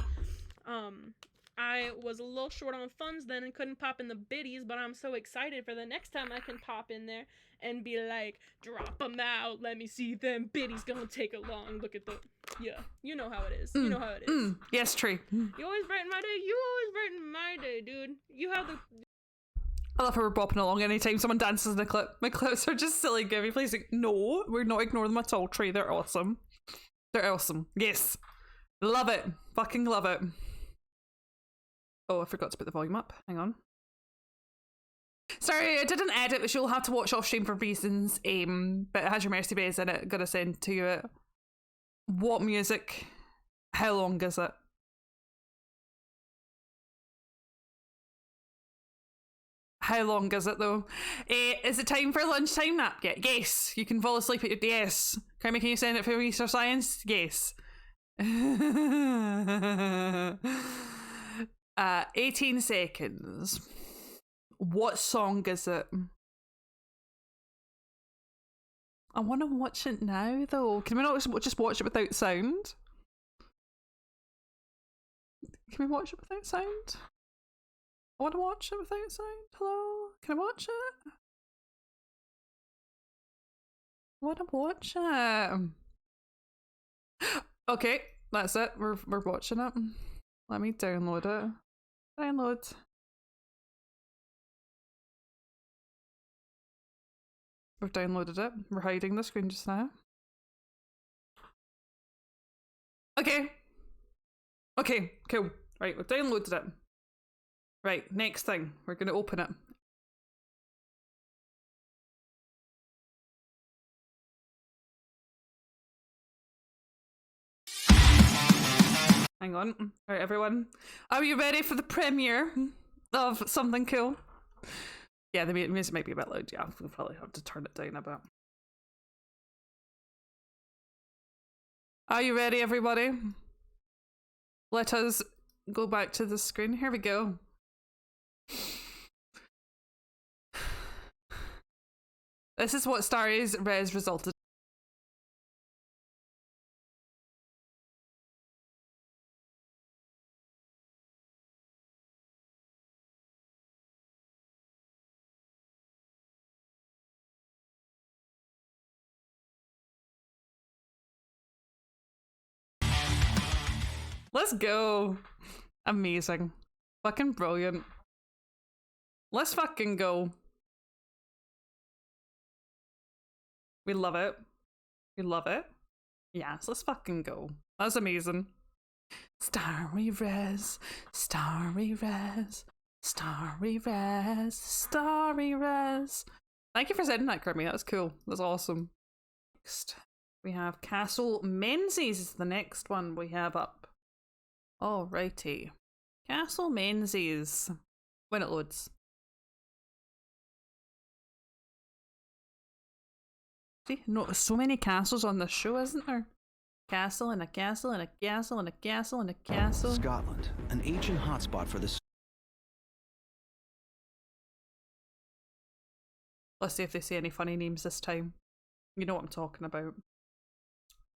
I was a little short on funds then and couldn't pop in the biddies, but I'm so excited for the next time I can pop in there and be like, drop them out, let me see them biddies gonna take a long look at the... Yeah, you know how it is. You know how it is. Yes, true. You always brighten my day. You always brighten my day, dude. You have the... I love how we're bopping along anytime someone dances in a clip. My clips are just silly, Gibby. Please, like, no, we're not ignoring them at all, Tree. They're awesome. They're awesome. Yes. Love it. Fucking love it. Oh, I forgot to put the volume up. Hang on. Sorry, I didn't edit, which you'll have to watch off stream for reasons. But it has your Mercy Bays in it. Gotta send to you it. What music? How long is it? How long is it though? Is it time for a lunchtime nap yet? Yes. You can fall asleep at your... Yes. Kermit, can you send it for Easter Science? Yes. 18 seconds. What song is it? I want to watch it now though. Can we not just watch it without sound? Can we watch it without sound? I want to watch it without sound. Hello? Can I watch it? I want to watch it. Okay, that's it. We're watching it. Let me download it. Download. We've downloaded it. We're hiding the screen just now. Okay. Okay, cool. Right, we've downloaded it. Right, next thing. We're going to open it. Hang on. Alright, everyone. Are you ready for the premiere of something cool? Yeah, the music might be a bit loud. Yeah, we'll probably have to turn it down a bit. Are you ready, everybody? Let us go back to the screen. Here we go. This is what Starry's res resulted. Let's go. Amazing. Fucking brilliant. Let's fucking go. We love it. We love it. Yes, let's fucking go. That's amazing. Starry res. Starry res. Starry res. Starry res. Thank you for sending that, Kirby. That was cool. That's awesome. Next, we have Castle Menzies is the next one we have up. Alrighty. Castle Menzies. When it loads. See, no, so many castles on this show, isn't there? Castle and a castle and a castle and a castle and a castle. Scotland, an ancient hotspot for the... Let's see if they say any funny names this time. You know what I'm talking about.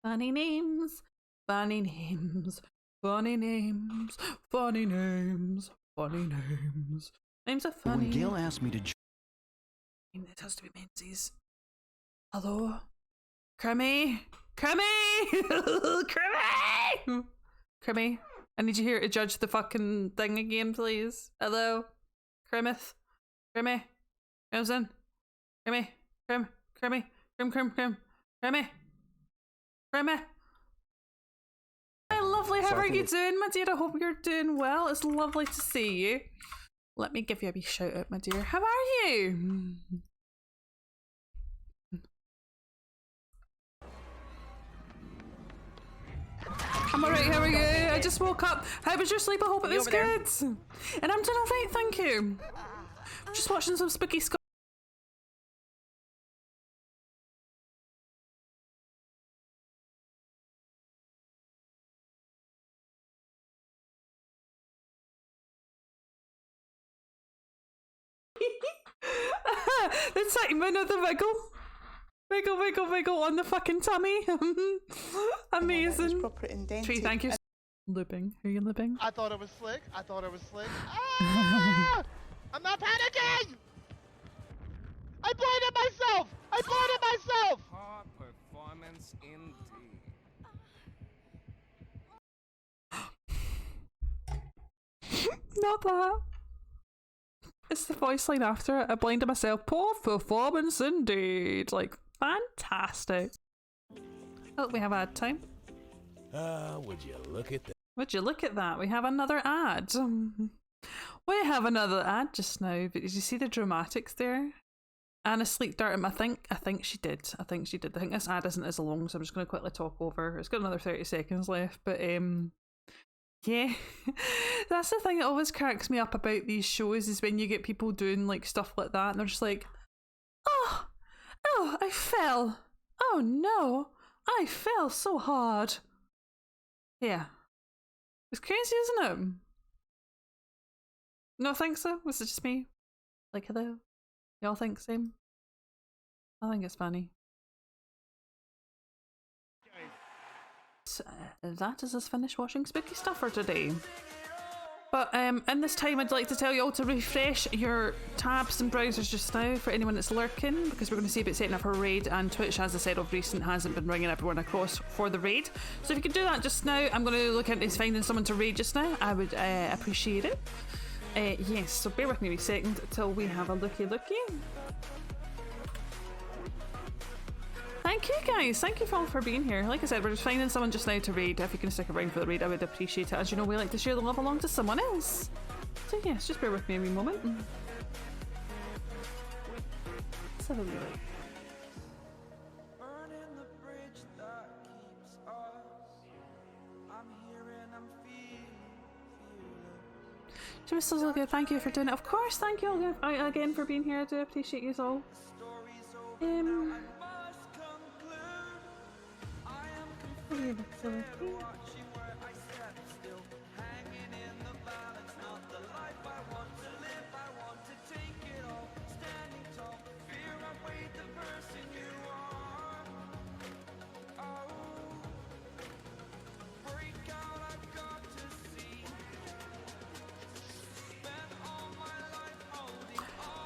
Funny names. Funny names. Funny names, funny names, funny names. Names are funny. When Gail asked me to join... It has to be Menzies. Hello? Crimmy? Crimmy! Crimmy! Crimmy, I need you here to judge the fucking thing again, please. Hello? Crimmeth? Crimmy? Crimson? Crimmy? Crimmy? Crimmy? Crimmy? Hi, lovely. How are you doing, my dear? I hope you're doing well. It's lovely to see you. Let me give you a wee shout out, my dear. How are you? I'm alright, how are you? I just woke up. How was your sleep? I hope it was good. And I'm doing alright, thank you. Just watching some spooky Scot. The excitement of the wiggle. Wiggle, wiggle, wiggle on the fucking tummy. Amazing. Tree, thank you. Looping. Are you looping? I thought it was slick. I thought it was slick. Ah! I'm not panicking! I blinded myself! I blinded myself! Hard performance indeed. Not that. It's the voice line after it. I blinded myself. Poor performance indeed. Like, fantastic. Oh, we have ad time. Would you look at that? Would you look at that? We have another ad. We have another ad just now, but did you see the dramatics there? Anna sleep darted him. I think she did. I think this ad isn't as long, so I'm just going to quickly talk over. It's got another 30 seconds left, but yeah, that's the thing that always cracks me up about these shows is when you get people doing like stuff like that and they're just like, oh, I fell. Oh no, I fell so hard. Yeah. It's crazy, isn't it? No, think so? Was it just me? Like, hello? Y'all think same? I think it's funny. So, that is us finished watching spooky stuff for today. But in this time, I'd like to tell you all to refresh your tabs and browsers just now for anyone that's lurking, because we're going to see about setting up a raid, and Twitch, as I said, of recent hasn't been bringing everyone across for the raid. So if you could do that just now, I'm going to look into finding someone to raid just now. I would appreciate it. Yes, so bear with me a second till we have a looky. Thank you guys, thank you all for being here. Like I said, we're just finding someone just now to raid. If you can stick around for the raid, I would appreciate it. As you know, we like to share the love along to someone else. So yes, just bear with me a wee moment. Let's have a look. Just so good. Thank you for doing it. Of course, thank you all again for being here. I do appreciate you all.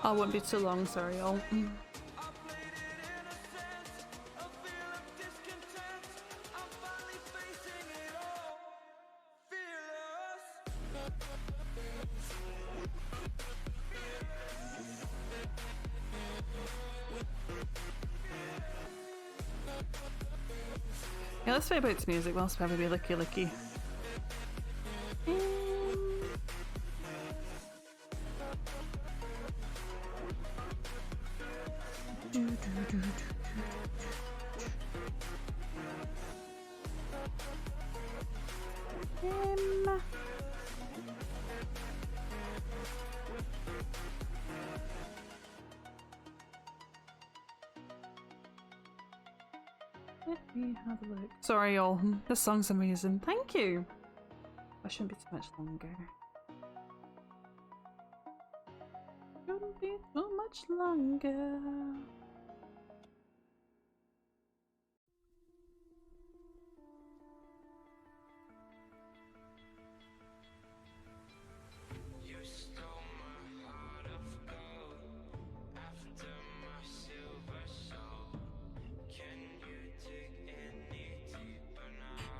I won't be too long, sorry y'all. Yeah, let's play about its music whilst we have a wee licky. Let me have a look. Sorry y'all, this song's amazing. Thank you. I shouldn't be too much longer. Shouldn't be too much longer.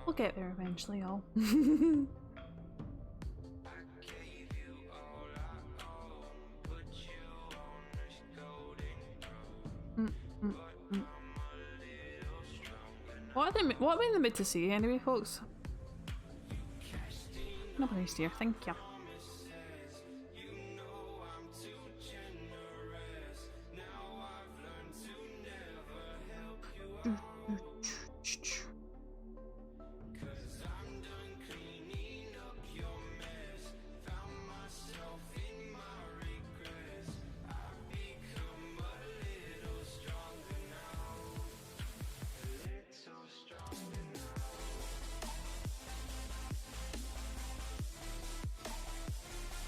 We'll get there eventually, y'all. What are we in the mood to see anyway, folks? Nobody's here, thank you.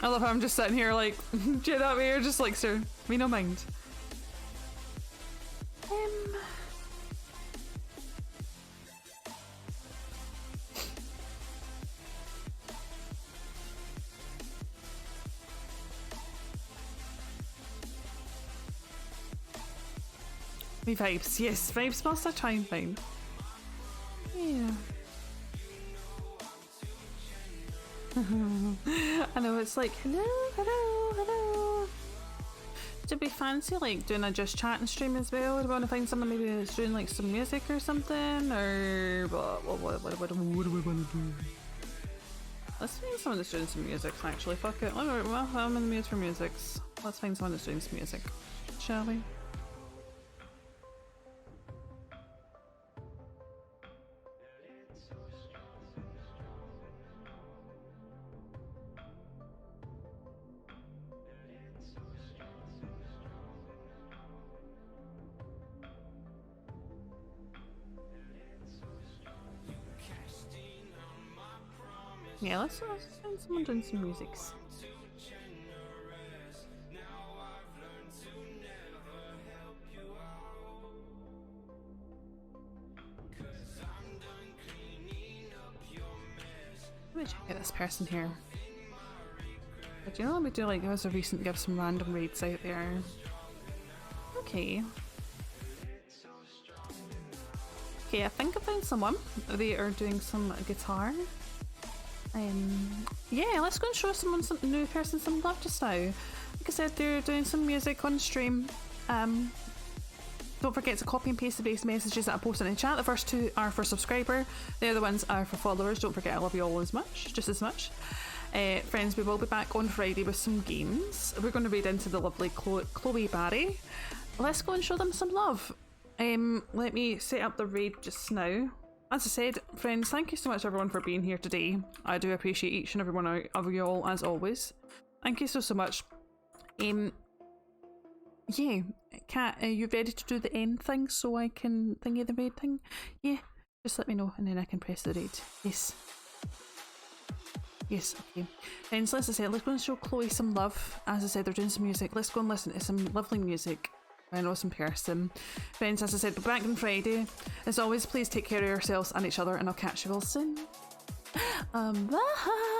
I love how I'm just sitting here like, get out of here, just like, sir, me no mind. Me vibes, yes, vibes must I try and find. Yeah. I know, it's like, hello. To be fancy, like doing a just chatting stream as well. Do we want to find someone maybe that's doing like some music or something, or what do we want to do? Let's find someone that's doing some music. Actually, fuck it. Well, I'm in the mood for musics. Let's find someone that's doing some music, shall we? Yeah, let's find someone doing some musics. Let me check out this person here. Do you know, let me do like as a recent, give some random raids out there. Okay. Okay, I think I found someone. They are doing some guitar. Yeah, let's go and show some new person some love just now. Like I said, they're doing some music on stream. Don't forget to copy and paste the base messages that I post in the chat. The first two are for subscriber. The other ones are for followers. Don't forget I love you all as much, just as much. Friends, we will be back on Friday with some games. We're going to raid into the lovely Chloe Barry. Let's go and show them some love. Let me set up the raid just now. As I said, friends, thank you so much everyone for being here today. I do appreciate each and every one of you all as always. Thank you so much. Yeah, Kat, are you ready to do the end thing so I can thingy the raid thing? Yeah, just let me know and then I can press the raid. Yes. Yes, okay. And so as I said, let's go and show Chloe some love. As I said, they're doing some music. Let's go and listen to some lovely music. An awesome person. Friends, as I said, we're back on Friday. As always, please take care of yourselves and each other and I'll catch you all soon. Bye!